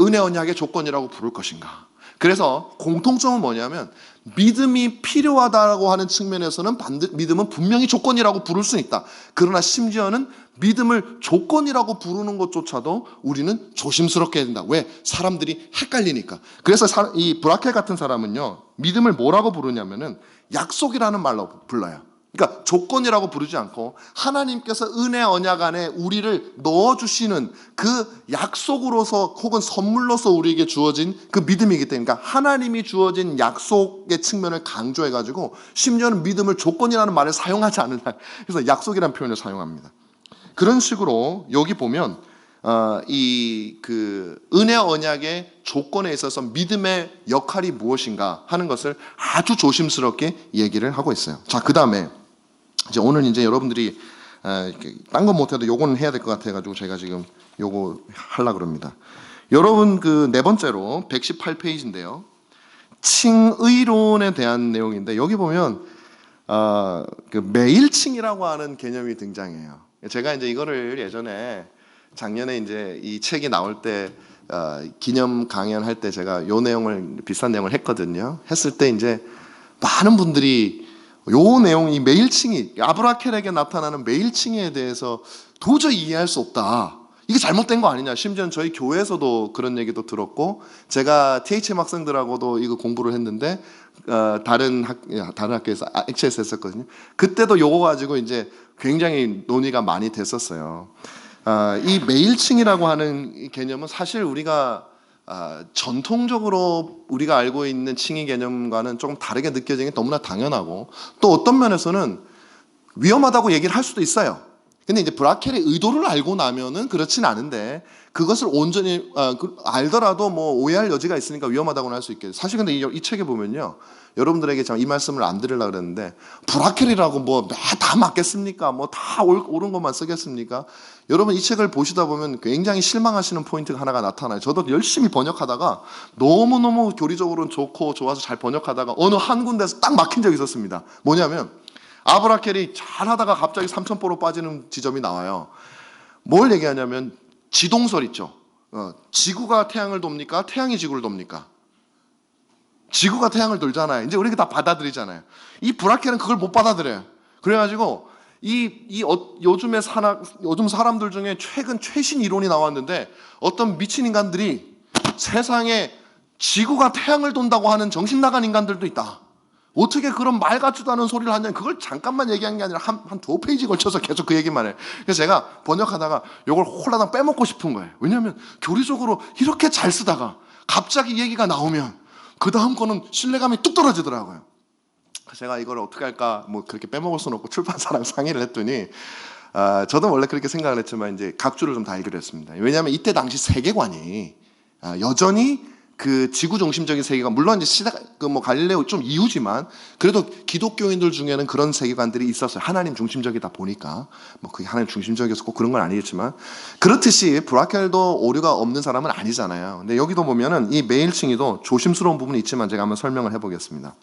은혜 언약의 조건이라고 부를 것인가. 그래서 공통점은 뭐냐면 믿음이 필요하다고 하는 측면에서는 믿음은 분명히 조건이라고 부를 수 있다. 그러나 심지어는 믿음을 조건이라고 부르는 것조차도 우리는 조심스럽게 해야 된다. 왜? 사람들이 헷갈리니까. 그래서 이 브라켈 같은 사람은요, 믿음을 뭐라고 부르냐면은 약속이라는 말로 불러요. 그러니까 조건이라고 부르지 않고 하나님께서 은혜 언약 안에 우리를 넣어주시는 그 약속으로서 혹은 선물로서 우리에게 주어진 그 믿음이기 때문에, 그러니까 하나님이 주어진 약속의 측면을 강조해가지고 심지어는 믿음을 조건이라는 말을 사용하지 않는, 그래서 약속이라는 표현을 사용합니다. 그런 식으로 여기 보면 이 그 은혜 언약의 조건에 있어서 믿음의 역할이 무엇인가 하는 것을 아주 조심스럽게 얘기를 하고 있어요. 자, 그 다음에 이제 오늘 이제 여러분들이 딴 건 못해도 요거는 해야 될 것 같아가지고 제가 지금 요거 하려고 그럽니다. 여러분 그 네 번째로 118페이지인데요. 칭의론에 대한 내용인데 여기 보면 그 매일칭이라고 하는 개념이 등장해요. 제가 이제 이거를 예전에 작년에 이제 이 책이 나올 때 기념 강연할 때 제가 요 내용을 비슷한 내용을 했거든요. 했을 때 이제 많은 분들이 요 내용이 매일칭의, 아브라켈에게 나타나는 매일칭의에 대해서 도저히 이해할 수 없다. 이게 잘못된 거 아니냐. 심지어는 저희 교회에서도 그런 얘기도 들었고, 제가 THM 학생들하고도 이거 공부를 했는데 다른 학교에서 HS에서 했었거든요. 그때도 요거 가지고 이제 굉장히 논의가 많이 됐었어요. 이 매일칭이라고 하는 이 개념은 사실 우리가 전통적으로 우리가 알고 있는 칭의 개념과는 조금 다르게 느껴지는 게 너무나 당연하고, 또 어떤 면에서는 위험하다고 얘기를 할 수도 있어요. 근데 이제 브라켈의 의도를 알고 나면은 그렇진 않은데, 그것을 온전히 알더라도 뭐 오해할 여지가 있으니까 위험하다고는 할 수 있겠죠. 사실 근데 이 책에 보면요, 여러분들에게 제가 이 말씀을 안 드리려고 그랬는데, 브라켈이라고 뭐 다 맞겠습니까? 뭐 다 옳은 것만 쓰겠습니까? 여러분 이 책을 보시다 보면 굉장히 실망하시는 포인트가 하나가 나타나요. 저도 열심히 번역하다가 너무너무 교리적으로는 좋고 좋아서 잘 번역하다가 어느 한 군데서 딱 막힌 적이 있었습니다. 뭐냐면 아브라켈이 잘하다가 갑자기 삼천포로 빠지는 지점이 나와요. 뭘 얘기하냐면 지동설 있죠. 지구가 태양을 돕니까? 태양이 지구를 돕니까? 지구가 태양을 돌잖아요. 이제 우리가 다 받아들이잖아요. 이 브라켈은 그걸 못 받아들여요. 그래가지고 요즘 사람들 중에 최근 최신 이론이 나왔는데, 어떤 미친 인간들이 세상에 지구가 태양을 돈다고 하는 정신 나간 인간들도 있다. 어떻게 그런 말 같지도 않은 소리를 하냐. 그걸 잠깐만 얘기한 게 아니라 한 2페이지 걸쳐서 계속 그 얘기만 해요. 그래서 제가 번역하다가 이걸 홀라당 빼먹고 싶은 거예요. 왜냐하면 교리적으로 이렇게 잘 쓰다가 갑자기 얘기가 나오면 그 다음 거는 신뢰감이 뚝 떨어지더라고요. 제가 이걸 어떻게 할까, 뭐 그렇게 빼먹을 수는 없고 출판사랑 상의를 했더니, 저도 원래 그렇게 생각을 했지만 이제 각주를 좀 달기로 했습니다. 왜냐하면 이때 당시 세계관이 여전히 그 지구 중심적인 세계관, 물론 이제 뭐 갈릴레오 좀 이후지만 그래도 기독교인들 중에는 그런 세계관들이 있었어요. 하나님 중심적이다 보니까, 뭐 그게 하나님 중심적이어서 꼭 그런 건 아니겠지만, 그렇듯이 브라켈도 오류가 없는 사람은 아니잖아요. 근데 여기도 보면은 이 매일칭의도 조심스러운 부분이 있지만 제가 한번 설명을 해보겠습니다.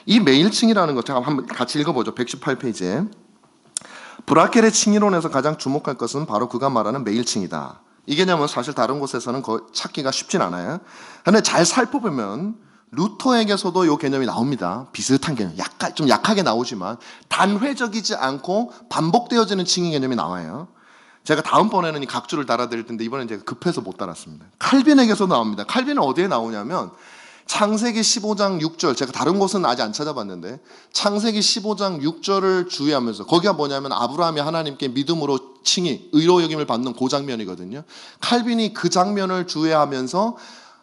이 매일칭이라는 것 제가 한번 같이 읽어보죠. 118페이지에 브라켈의 칭의론에서 가장 주목할 것은 바로 그가 말하는 매일칭이다. 이 개념은 사실 다른 곳에서는 찾기가 쉽진 않아요. 그런데 잘 살펴보면 루터에게서도 이 개념이 나옵니다. 비슷한 개념, 좀 약하게 나오지만 단회적이지 않고 반복되어지는 칭의 개념이 나와요. 제가 다음번에는 이 각주를 달아드릴 텐데 이번엔 제가 급해서 못 달았습니다. 칼빈에게서 나옵니다. 칼빈은 어디에 나오냐면 창세기 15장 6절, 제가 다른 곳은 아직 안 찾아봤는데 창세기 15장 6절을 주의하면서, 거기가 뭐냐면 아브라함이 하나님께 믿음으로 칭의, 의로 여김을 받는 그 장면이거든요. 칼빈이 그 장면을 주의하면서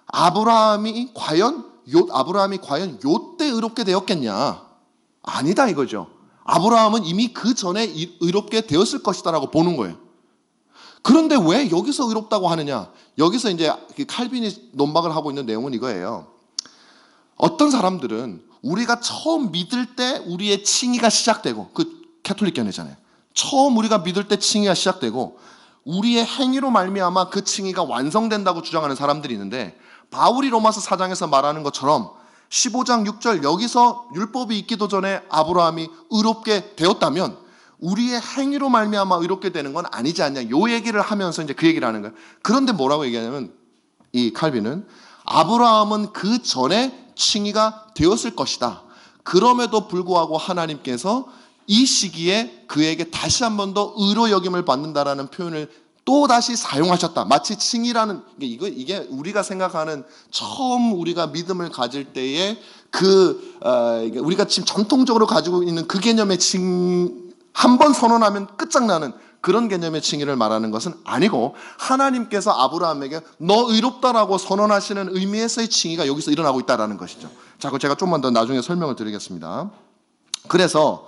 아브라함이 과연 요때 의롭게 되었겠냐? 아니다 이거죠. 아브라함은 이미 그 전에 의롭게 되었을 것이다라고 보는 거예요. 그런데 왜 여기서 의롭다고 하느냐? 여기서 이제 칼빈이 논박을 하고 있는 내용은 이거예요. 어떤 사람들은 우리가 처음 믿을 때 우리의 칭의가 시작되고, 그 캐톨릭견이잖아요. 처음 우리가 믿을 때 칭의가 시작되고 우리의 행위로 말미암아 그 칭의가 완성된다고 주장하는 사람들이 있는데, 바울이 로마서 4장에서 말하는 것처럼 15장 6절 여기서 율법이 있기도 전에 아브라함이 의롭게 되었다면 우리의 행위로 말미암아 의롭게 되는 건 아니지 않냐, 요 얘기를 하면서 이제 그 얘기를 하는 거예요. 그런데 뭐라고 얘기하냐면 이 칼빈은 아브라함은 그 전에 칭의가 되었을 것이다. 그럼에도 불구하고 하나님께서 이 시기에 그에게 다시 한 번 더 의로 여김을 받는다라는 표현을 또 다시 사용하셨다. 마치 칭의라는 이게 우리가 생각하는 처음 우리가 믿음을 가질 때의 우리가 지금 전통적으로 가지고 있는 그 개념의 한 번 선언하면 끝장나는 그런 개념의 칭의를 말하는 것은 아니고, 하나님께서 아브라함에게 너 의롭다라고 선언하시는 의미에서의 칭의가 여기서 일어나고 있다는 것이죠. 자, 그거 제가 좀만 더 나중에 설명을 드리겠습니다. 그래서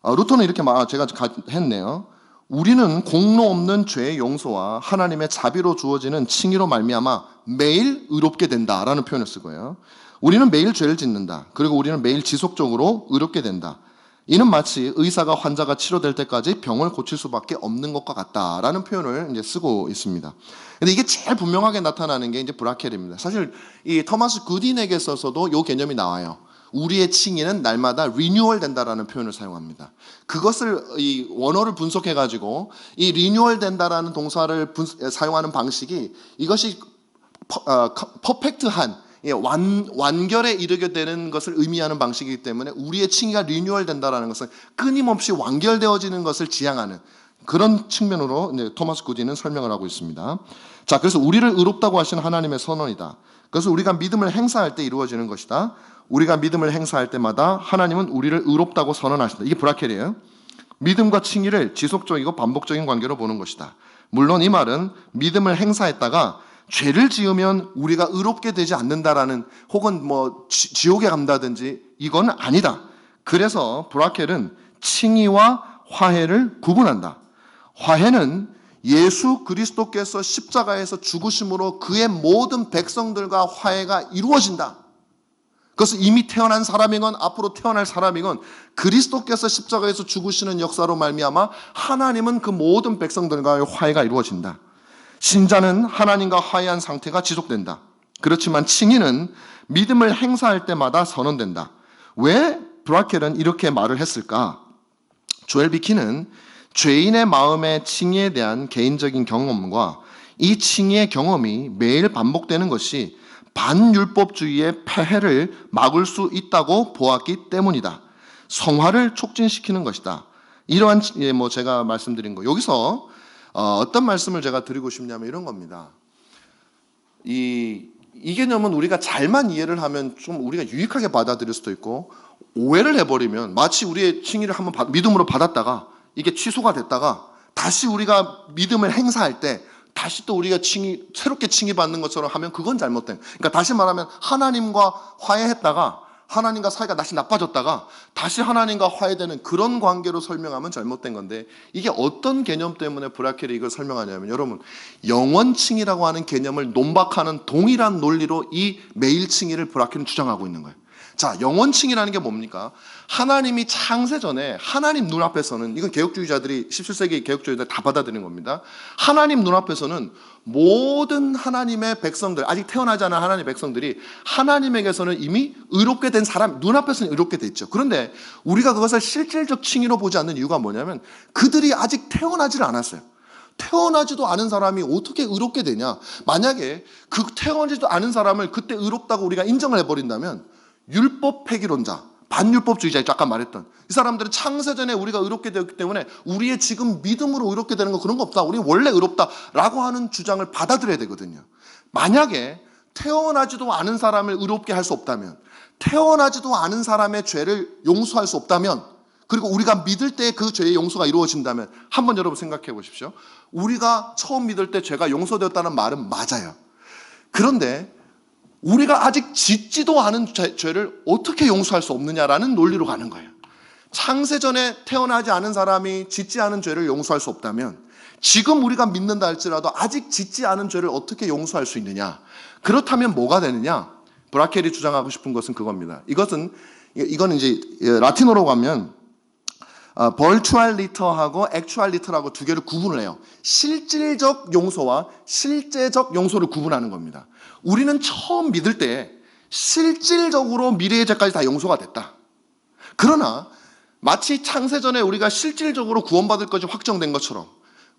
루터는 이렇게 제가 했네요. 우리는 공로 없는 죄의 용서와 하나님의 자비로 주어지는 칭의로 말미암아 매일 의롭게 된다라는 표현을 쓰고요. 우리는 매일 죄를 짓는다. 그리고 우리는 매일 지속적으로 의롭게 된다. 이는 마치 의사가 환자가 치료될 때까지 병을 고칠 수밖에 없는 것과 같다라는 표현을 이제 쓰고 있습니다. 근데 이게 제일 분명하게 나타나는 게 이제 브라켈입니다. 사실 이 토마스 굿인에게 써서도 이 개념이 나와요. 우리의 칭의는 날마다 리뉴얼 된다라는 표현을 사용합니다. 그것을 이 원어를 분석해 가지고 이 리뉴얼 된다라는 동사를 사용하는 방식이, 이것이 퍼펙트한 완결에 이르게 되는 것을 의미하는 방식이기 때문에 우리의 칭의가 리뉴얼 된다라는 것은 끊임없이 완결되어지는 것을 지향하는, 그런 측면으로 토마스 구디는 설명을 하고 있습니다. 자, 그래서 우리를 의롭다고 하신 하나님의 선언이다. 그래서 우리가 믿음을 행사할 때 이루어지는 것이다. 우리가 믿음을 행사할 때마다 하나님은 우리를 의롭다고 선언하신다. 이게 브라켈이에요. 믿음과 칭의를 지속적이고 반복적인 관계로 보는 것이다. 물론 이 말은 믿음을 행사했다가 죄를 지으면 우리가 의롭게 되지 않는다라는, 혹은 지옥에 간다든지 이건 아니다. 그래서 브라켈은 칭의와 화해를 구분한다. 화해는 예수 그리스도께서 십자가에서 죽으심으로 그의 모든 백성들과 화해가 이루어진다. 그것은 이미 태어난 사람이건 앞으로 태어날 사람이건 그리스도께서 십자가에서 죽으시는 역사로 말미암아 하나님은 그 모든 백성들과의 화해가 이루어진다. 신자는 하나님과 화해한 상태가 지속된다. 그렇지만 칭의는 믿음을 행사할 때마다 선언된다. 왜 브라켈은 이렇게 말을 했을까? 조엘 비키는 죄인의 마음의 칭의에 대한 개인적인 경험과 이 칭의의 경험이 매일 반복되는 것이 반율법주의의 폐해를 막을 수 있다고 보았기 때문이다. 성화를 촉진시키는 것이다. 이러한 제가 말씀드린 거, 여기서 어떤 말씀을 제가 드리고 싶냐면 이런 겁니다. 이 개념은 우리가 잘만 이해를 하면 좀 우리가 유익하게 받아들일 수도 있고, 오해를 해버리면 마치 우리의 칭의를 한번 믿음으로 받았다가 이게 취소가 됐다가 다시 우리가 믿음을 행사할 때 다시 또 우리가 새롭게 칭의받는 것처럼 하면 그건 잘못된. 그러니까 다시 말하면 하나님과 화해했다가 하나님과 사이가 다시 나빠졌다가 다시 하나님과 화해되는 그런 관계로 설명하면 잘못된 건데, 이게 어떤 개념 때문에 브라켈이 이걸 설명하냐면, 여러분, 영원칭의라고 하는 개념을 논박하는 동일한 논리로 이 매일칭의를 브라켈은 주장하고 있는 거예요. 자, 영원칭의라는 게 뭡니까? 하나님이 창세 전에 하나님 눈앞에서는, 이건 개혁주의자들이 17세기 개혁주의자들 다 받아들이는 겁니다. 하나님 눈앞에서는 모든 하나님의 백성들, 아직 태어나지 않은 하나님의 백성들이 하나님에게서는 이미 의롭게 된 사람, 눈앞에서는 의롭게 돼 있죠. 그런데 우리가 그것을 실질적 칭의로 보지 않는 이유가 뭐냐면 그들이 아직 태어나지를 않았어요. 태어나지도 않은 사람이 어떻게 의롭게 되냐? 만약에 그 태어나지도 않은 사람을 그때 의롭다고 우리가 인정을 해버린다면 율법 폐기론자, 반율법주의자, 아까 말했던 이 사람들은 창세전에 우리가 의롭게 되었기 때문에 우리의 지금 믿음으로 의롭게 되는 거 그런 거 없다, 우리 원래 의롭다라고 하는 주장을 받아들여야 되거든요. 만약에 태어나지도 않은 사람을 의롭게 할 수 없다면, 태어나지도 않은 사람의 죄를 용서할 수 없다면, 그리고 우리가 믿을 때 그 죄의 용서가 이루어진다면, 한번 여러분 생각해 보십시오. 우리가 처음 믿을 때 죄가 용서되었다는 말은 맞아요. 그런데 우리가 아직 짓지도 않은 죄를 어떻게 용서할 수 없느냐라는 논리로 가는 거예요. 창세전에 태어나지 않은 사람이 짓지 않은 죄를 용서할 수 없다면 지금 우리가 믿는다 할지라도 아직 짓지 않은 죄를 어떻게 용서할 수 있느냐? 그렇다면 뭐가 되느냐? 브라켈이 주장하고 싶은 것은 그겁니다. 이거는 이제 라틴어로 가면 벌추얼리터하고 액추얼리터라고 두 개를 구분을 해요. 실질적 용서와 실제적 용서를 구분하는 겁니다. 우리는 처음 믿을 때 실질적으로 미래의 죄까지 다 용서가 됐다. 그러나 마치 창세전에 우리가 실질적으로 구원받을 것이 확정된 것처럼,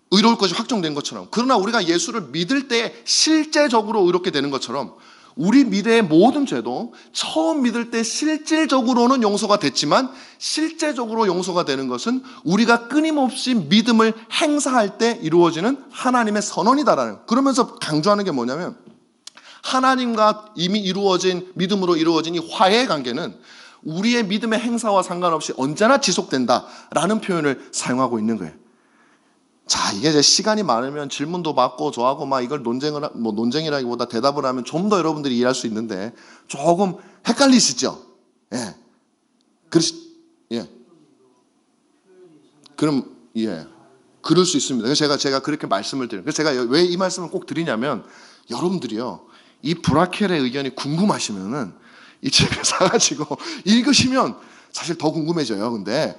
의로울 것이 확정된 것처럼, 그러나 우리가 예수를 믿을 때 실제적으로 의롭게 되는 것처럼 우리 미래의 모든 죄도 처음 믿을 때 실질적으로는 용서가 됐지만 실제적으로 용서가 되는 것은 우리가 끊임없이 믿음을 행사할 때 이루어지는 하나님의 선언이다라는, 그러면서 강조하는 게 뭐냐면 하나님과 이미 이루어진, 믿음으로 이루어진 이 화해의 관계는 우리의 믿음의 행사와 상관없이 언제나 지속된다라는 표현을 사용하고 있는 거예요. 자, 이게 이제 시간이 많으면 질문도 받고 저하고 막 이걸 논쟁이라기보다 대답을 하면 좀 더 여러분들이 이해할 수 있는데 조금 헷갈리시죠? 예. 예. 그럼, 예. 그럴 수 있습니다. 그래서 제가 그렇게 말씀을 드려요. 그래서 제가 왜 이 말씀을 꼭 드리냐면, 여러분들이요, 이 브라켈의 의견이 궁금하시면은 이 책을 사가지고 읽으시면 사실 더 궁금해져요. 근데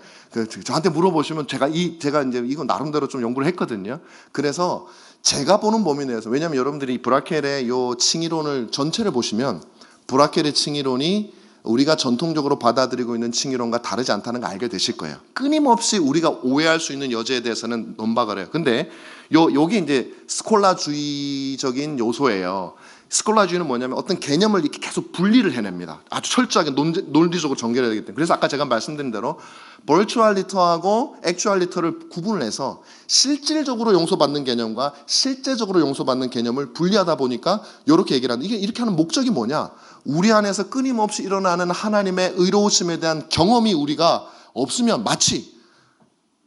저한테 물어보시면 제가 이제 이거 나름대로 좀 연구를 했거든요. 그래서 제가 보는 범위 내에서, 왜냐하면 여러분들이 브라켈의 요 칭의론을 전체를 보시면 브라켈의 칭의론이 우리가 전통적으로 받아들이고 있는 칭의론과 다르지 않다는 걸 알게 되실 거예요. 끊임없이 우리가 오해할 수 있는 여지에 대해서는 논박을 해요. 근데 여기 이제 스콜라주의적인 요소예요. 스콜라주의는 뭐냐면 어떤 개념을 이렇게 계속 분리를 해냅니다. 아주 철저하게 논리적으로 전개를 해야 되기 때문에. 그래서 아까 제가 말씀드린 대로 버추얼리터하고 액추얼리터를 구분을 해서 실질적으로 용서받는 개념과 실제적으로 용서받는 개념을 분리하다 보니까 이렇게 얘기를 하는데, 이게 이렇게 하는 목적이 뭐냐? 우리 안에서 끊임없이 일어나는 하나님의 의로우심에 대한 경험이 우리가 없으면, 마치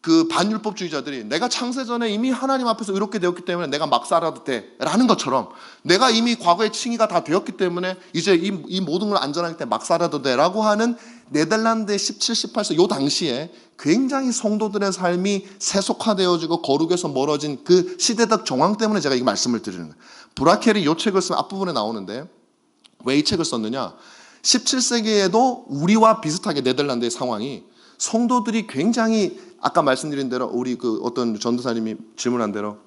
그 반율법주의자들이 내가 창세전에 이미 하나님 앞에서 의롭게 되었기 때문에 내가 막 살아도 돼 라는 것처럼, 내가 이미 과거의 칭의가 다 되었기 때문에 이제 이 모든 걸 안전하기 때문에 막 살아도 돼 라고 하는 네덜란드의 17, 18세 요 당시에 굉장히 성도들의 삶이 세속화되어지고 거룩에서 멀어진 그 시대적 정황 때문에 제가 이 말씀을 드리는 거예요. 브라켈이 요 책을 쓰면 앞부분에 나오는데, 왜 이 책을 썼느냐? 17세기에도 우리와 비슷하게 네덜란드의 상황이, 성도들이 굉장히 아까 말씀드린 대로 우리 그 어떤 전도사님이 질문한 대로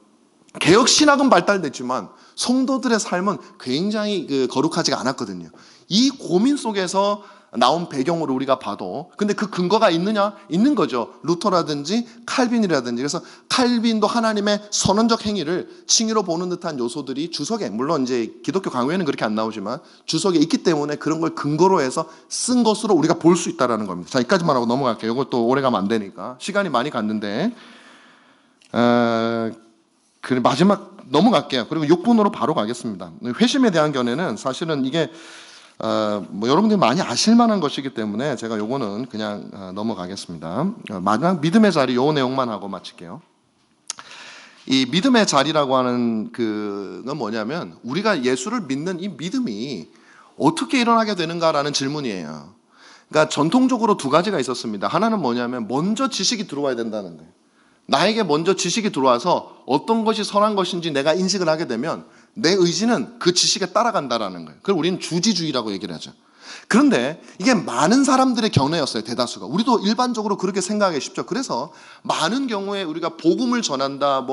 개혁 신학은 발달됐지만 성도들의 삶은 굉장히 거룩하지가 않았거든요. 이 고민 속에서 나온 배경으로 우리가 봐도, 근데 그 근거가 있느냐? 있는 거죠. 루터라든지 칼빈이라든지. 그래서 칼빈도 하나님의 선언적 행위를 칭의로 보는 듯한 요소들이 주석에, 물론 이제 기독교 강요에는 그렇게 안 나오지만 주석에 있기 때문에 그런 걸 근거로 해서 쓴 것으로 우리가 볼 수 있다는 겁니다. 자, 여기까지만 하고 넘어갈게요. 이것도 오래 가면 안 되니까. 시간이 많이 갔는데 마지막 넘어갈게요. 그리고 6분으로 바로 가겠습니다. 회심에 대한 견해는 사실은 이게 뭐 여러분들이 많이 아실 만한 것이기 때문에 제가 요거는 그냥 넘어가겠습니다. 마지막 믿음의 자리, 요 내용만 하고 마칠게요. 이 믿음의 자리라고 하는 그건 뭐냐면, 우리가 예수를 믿는 이 믿음이 어떻게 일어나게 되는가라는 질문이에요. 그러니까 전통적으로 두 가지가 있었습니다. 하나는 뭐냐면 먼저 지식이 들어와야 된다는 거예요. 나에게 먼저 지식이 들어와서 어떤 것이 선한 것인지 내가 인식을 하게 되면 내 의지는 그 지식에 따라간다라는 거예요. 그걸 우리는 주지주의라고 얘기를 하죠. 그런데 이게 많은 사람들의 견해였어요. 대다수가. 우리도 일반적으로 그렇게 생각하기 쉽죠. 그래서 많은 경우에 우리가 복음을 전한다,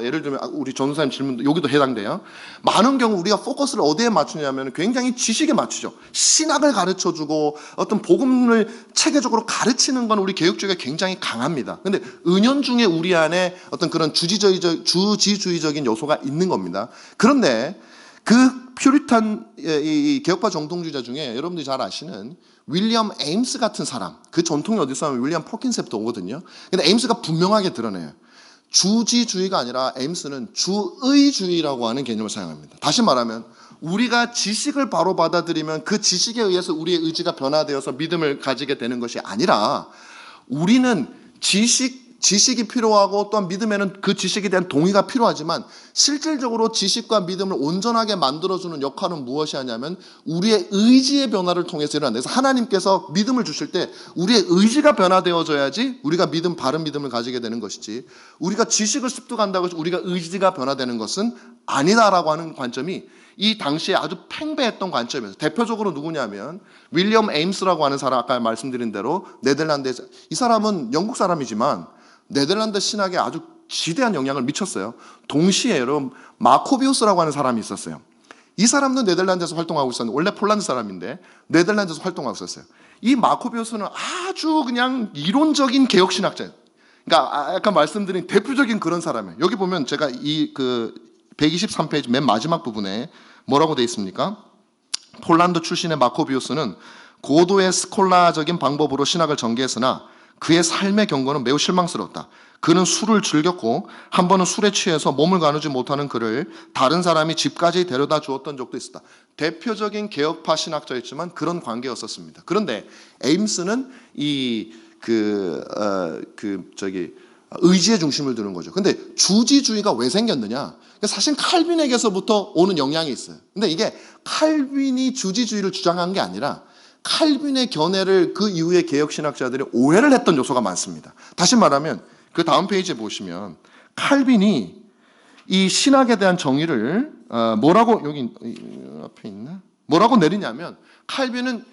예를 들면 우리 전도사님 질문도 여기도 해당돼요. 많은 경우 우리가 포커스를 어디에 맞추냐면 굉장히 지식에 맞추죠. 신학을 가르쳐주고 어떤 복음을 체계적으로 가르치는 건 우리 개혁주의가 굉장히 강합니다. 근데 은연중에 우리 안에 어떤 그런 주지주의적인 요소가 있는 겁니다. 그런데 그 퓨리탄 이 개혁파 정통주의자 중에 여러분들이 잘 아시는 윌리엄 에임스 같은 사람, 그 전통이 어디서 하면 윌리엄 퍼킨스부터 오거든요. 근데 에임스가 분명하게 드러내요. 주지주의가 아니라 에임스는 주의주의라고 하는 개념을 사용합니다. 다시 말하면 우리가 지식을 바로 받아들이면 그 지식에 의해서 우리의 의지가 변화되어서 믿음을 가지게 되는 것이 아니라, 우리는 지식이 필요하고 또한 믿음에는 그 지식에 대한 동의가 필요하지만 실질적으로 지식과 믿음을 온전하게 만들어주는 역할은 무엇이 하냐면 우리의 의지의 변화를 통해서 일어난다. 그래서 하나님께서 믿음을 주실 때 우리의 의지가 변화되어져야지 우리가 바른 믿음을 가지게 되는 것이지, 우리가 지식을 습득한다고 해서 우리가 의지가 변화되는 것은 아니다라고 하는 관점이 이 당시에 아주 팽배했던 관점이었어요. 대표적으로 누구냐면 윌리엄 에임스라고 하는 사람, 아까 말씀드린 대로 네덜란드에서, 이 사람은 영국 사람이지만 네덜란드 신학에 아주 지대한 영향을 미쳤어요. 동시에 여러분 마코비우스라고 하는 사람이 있었어요. 이 사람도 네덜란드에서 활동하고 있었는데, 원래 폴란드 사람인데 네덜란드에서 활동하고 있었어요. 이 마코비우스는 아주 그냥 이론적인 개혁신학자예요. 그러니까 아까 말씀드린 대표적인 그런 사람이에요. 여기 보면 제가 이 123페이지 맨 마지막 부분에 뭐라고 되어 있습니까? 폴란드 출신의 마코비우스는 고도의 스콜라적인 방법으로 신학을 전개했으나 그의 삶의 경고는 매우 실망스러웠다. 그는 술을 즐겼고 한 번은 술에 취해서 몸을 가누지 못하는 그를 다른 사람이 집까지 데려다 주었던 적도 있었다. 대표적인 개혁파 신학자였지만 그런 관계였었습니다. 그런데 에임스는 의지의 중심을 두는 거죠. 근데 주지주의가 왜 생겼느냐? 사실 칼빈에게서부터 오는 영향이 있어요. 근데 이게 칼빈이 주지주의를 주장한 게 아니라 칼빈의 견해를 그 이후에 개혁신학자들이 오해를 했던 요소가 많습니다. 다시 말하면 그 다음 페이지에 보시면 칼빈이 이 신학에 대한 정의를 뭐라고, 여기 앞에 있나? 뭐라고 내리냐면, 칼빈은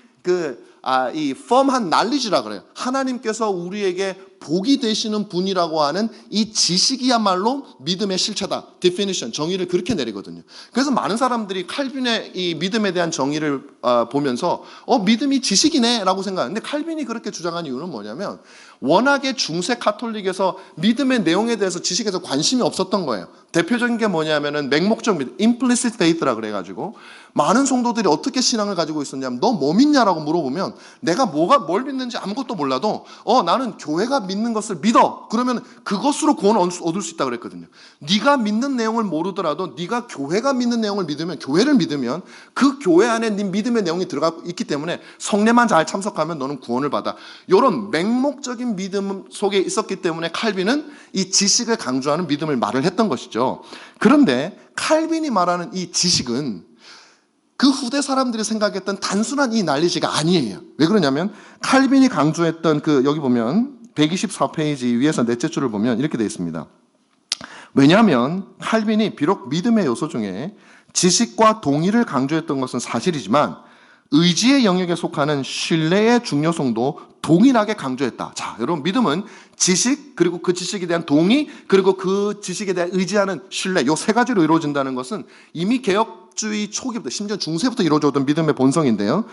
이 펌한 날리지라 그래요. 하나님께서 우리에게 복이 되시는 분이라고 하는 이 지식이야말로 믿음의 실체다. definition, 정의를 그렇게 내리거든요. 그래서 많은 사람들이 칼빈의 이 믿음에 대한 정의를 보면서 믿음이 지식이네 라고 생각하는데, 칼빈이 그렇게 주장한 이유는 뭐냐면 워낙에 중세 카톨릭에서 믿음의 내용에 대해서 지식에서 관심이 없었던 거예요. 대표적인 게 뭐냐면은 맹목적 믿음, implicit faith라 그래가지고 많은 성도들이 어떻게 신앙을 가지고 있었냐면 너 뭐 믿냐라고 물어보면 내가 뭘 믿는지 아무것도 몰라도 나는 교회가 믿는 것을 믿어. 그러면 그것으로 구원을 얻을 수 있다 그랬거든요. 네가 믿는 내용을 모르더라도 네가 교회가 믿는 내용을 믿으면, 교회를 믿으면 그 교회 안에 네 믿음의 내용이 들어가 있기 때문에 성례만 잘 참석하면 너는 구원을 받아. 이런 맹목적인 믿음 속에 있었기 때문에 칼빈은 이 지식을 강조하는 믿음을 말을 했던 것이죠. 그런데 칼빈이 말하는 이 지식은 그 후대 사람들이 생각했던 단순한 이 난리지가 아니에요. 왜 그러냐면 칼빈이 강조했던 여기 보면 124페이지 위에서 넷째 줄을 보면 이렇게 되어 있습니다. 왜냐하면 칼빈이 비록 믿음의 요소 중에 지식과 동의를 강조했던 것은 사실이지만 의지의 영역에 속하는 신뢰의 중요성도 동일하게 강조했다. 자, 여러분, 믿음은 지식, 그리고 그 지식에 대한 동의, 그리고 그 지식에 대한 의지하는 신뢰, 요 세 가지로 이루어진다는 것은 이미 개혁주의 초기부터, 심지어 중세부터 이루어졌던 믿음의 본성인데요.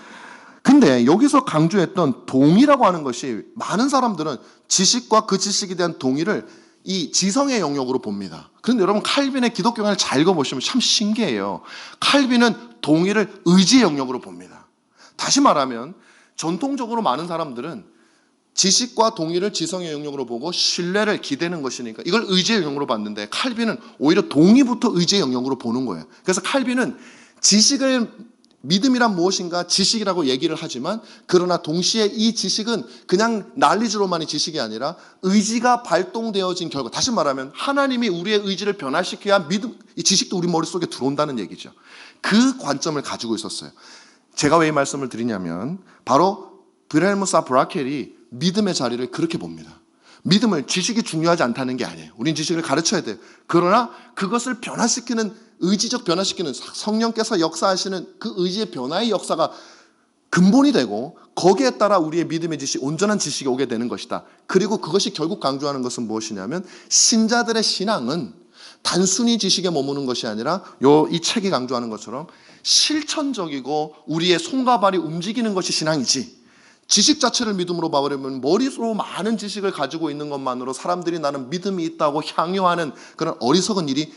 근데 여기서 강조했던 동의라고 하는 것이 많은 사람들은 지식과 그 지식에 대한 동의를 이 지성의 영역으로 봅니다. 그런데 여러분, 칼빈의 기독교관을 잘 읽어보시면 참 신기해요. 칼빈은 동의를 의지의 영역으로 봅니다. 다시 말하면 전통적으로 많은 사람들은 지식과 동의를 지성의 영역으로 보고 신뢰를 기대는 것이니까 이걸 의지의 영역으로 봤는데 칼빈은 오히려 동의부터 의지의 영역으로 보는 거예요. 그래서 칼빈은 지식을 믿음이란 무엇인가 지식이라고 얘기를 하지만 그러나 동시에 이 지식은 그냥 난리지로만이 지식이 아니라 의지가 발동되어진 결과, 다시 말하면 하나님이 우리의 의지를 변화시켜야 믿음, 이 지식도 우리 머릿속에 들어온다는 얘기죠. 그 관점을 가지고 있었어요. 제가 왜 이 말씀을 드리냐면 바로 빌헬무스 브라켈이 믿음의 자리를 그렇게 봅니다. 믿음을 지식이 중요하지 않다는 게 아니에요. 우린 지식을 가르쳐야 돼요. 그러나 그것을 변화시키는, 의지적 변화시키는 성령께서 역사하시는 그 의지의 변화의 역사가 근본이 되고 거기에 따라 우리의 믿음의 지식, 온전한 지식이 오게 되는 것이다. 그리고 그것이 결국 강조하는 것은 무엇이냐면 신자들의 신앙은 단순히 지식에 머무는 것이 아니라 이 책이 강조하는 것처럼 실천적이고 우리의 손과 발이 움직이는 것이 신앙이지, 지식 자체를 믿음으로 봐버리면 머릿속으로 많은 지식을 가지고 있는 것만으로 사람들이 나는 믿음이 있다고 향유하는 그런 어리석은 일이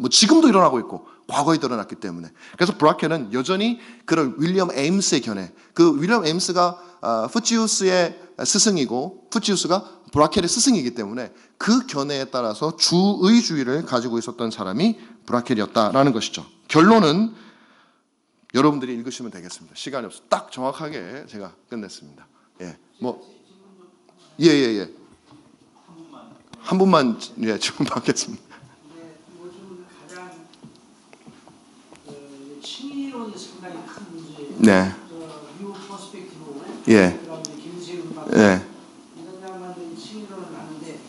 지금도 일어나고 있고 과거에 일어났기 때문에. 그래서 브라켈은 여전히 그런 윌리엄 에임스의 견해, 그 윌리엄 에임스가 푸치우스의 스승이고 푸치우스가 브라켈의 스승이기 때문에 그 견해에 따라서 주의주의를 가지고 있었던 사람이 브라켈이었다라는 것이죠. 결론은 여러분들이 읽으시면 되겠습니다. 시간이 없어. 딱 정확하게 제가 끝냈습니다. 한 분만 질문 받겠습니다. 요즘 가장 친이론이 상당히 큰 문제예요. 네. 뉴 퍼스펙티브. 김세윤 박사. 네. 이런 양반들이 친이론을 하는데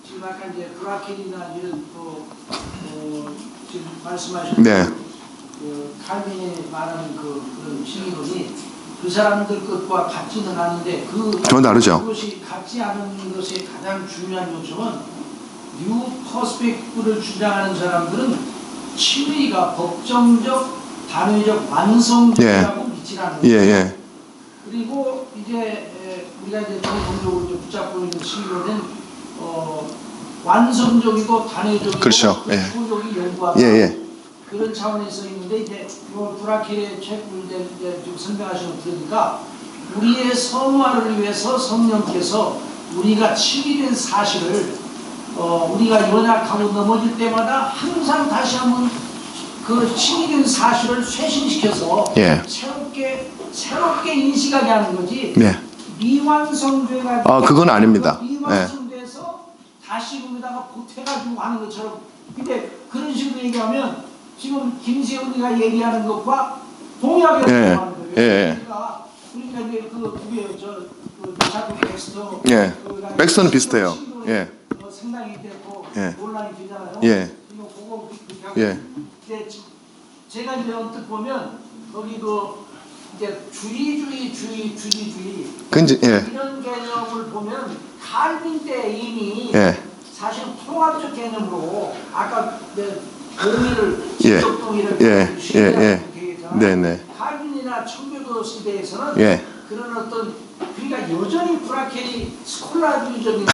지금 아까 이제 브라켈이나 이런 지금 말씀하신 네. 칼빈이 말하는 그런 친이론이 그 사람들 것과 같지는 않은데 전 다르죠. 그것이 같지 않은 것의 가장 중요한 요소는 뉴 퍼스펙티브를 주장하는 사람들은 친의가 법정적, 단회적, 완성적이라고 믿지라는 거죠. 그리고 이제 우리가 이제 전통적으로 붙잡고 있는 친이론은 완성적이고 단회적이고 그렇죠. 초적이 연구하고 그런 차원에서 있는데 이제 브라켈의 책을 지금 설명하시는 거 들으니까 우리의 성화를 위해서 성령께서 우리가 치유된 사실을 우리가 연약하고 넘어질 때마다 항상 다시 한번 그 치유된 사실을 쇄신시켜서 새롭게 인식하게 하는 거지. 미완성돼가지고 그건 아닙니다. 미완성돼서 다시 거기다가 보태가지고 하는 것처럼. 근데 그런 식으로 얘기하면 지금 김세훈이가 얘기하는 것과 동의하게 하는 거예요. 그러니까 이제 자꾸 텍스터, 백스터는 비슷해요. 생각이 되고 논란이 되잖아요. 이거 그거 근데 제가 이제 언뜻 보면 거기 이제 주의주의 이런 개념을 보면 칼빈 때 이미 사실 통합적 개념으로 아까 동의를 지적 동의를 칼빈이나 청교도 시대에서는 그런 어떤 그러니까 여전히 브라켈이 스콜라주의적인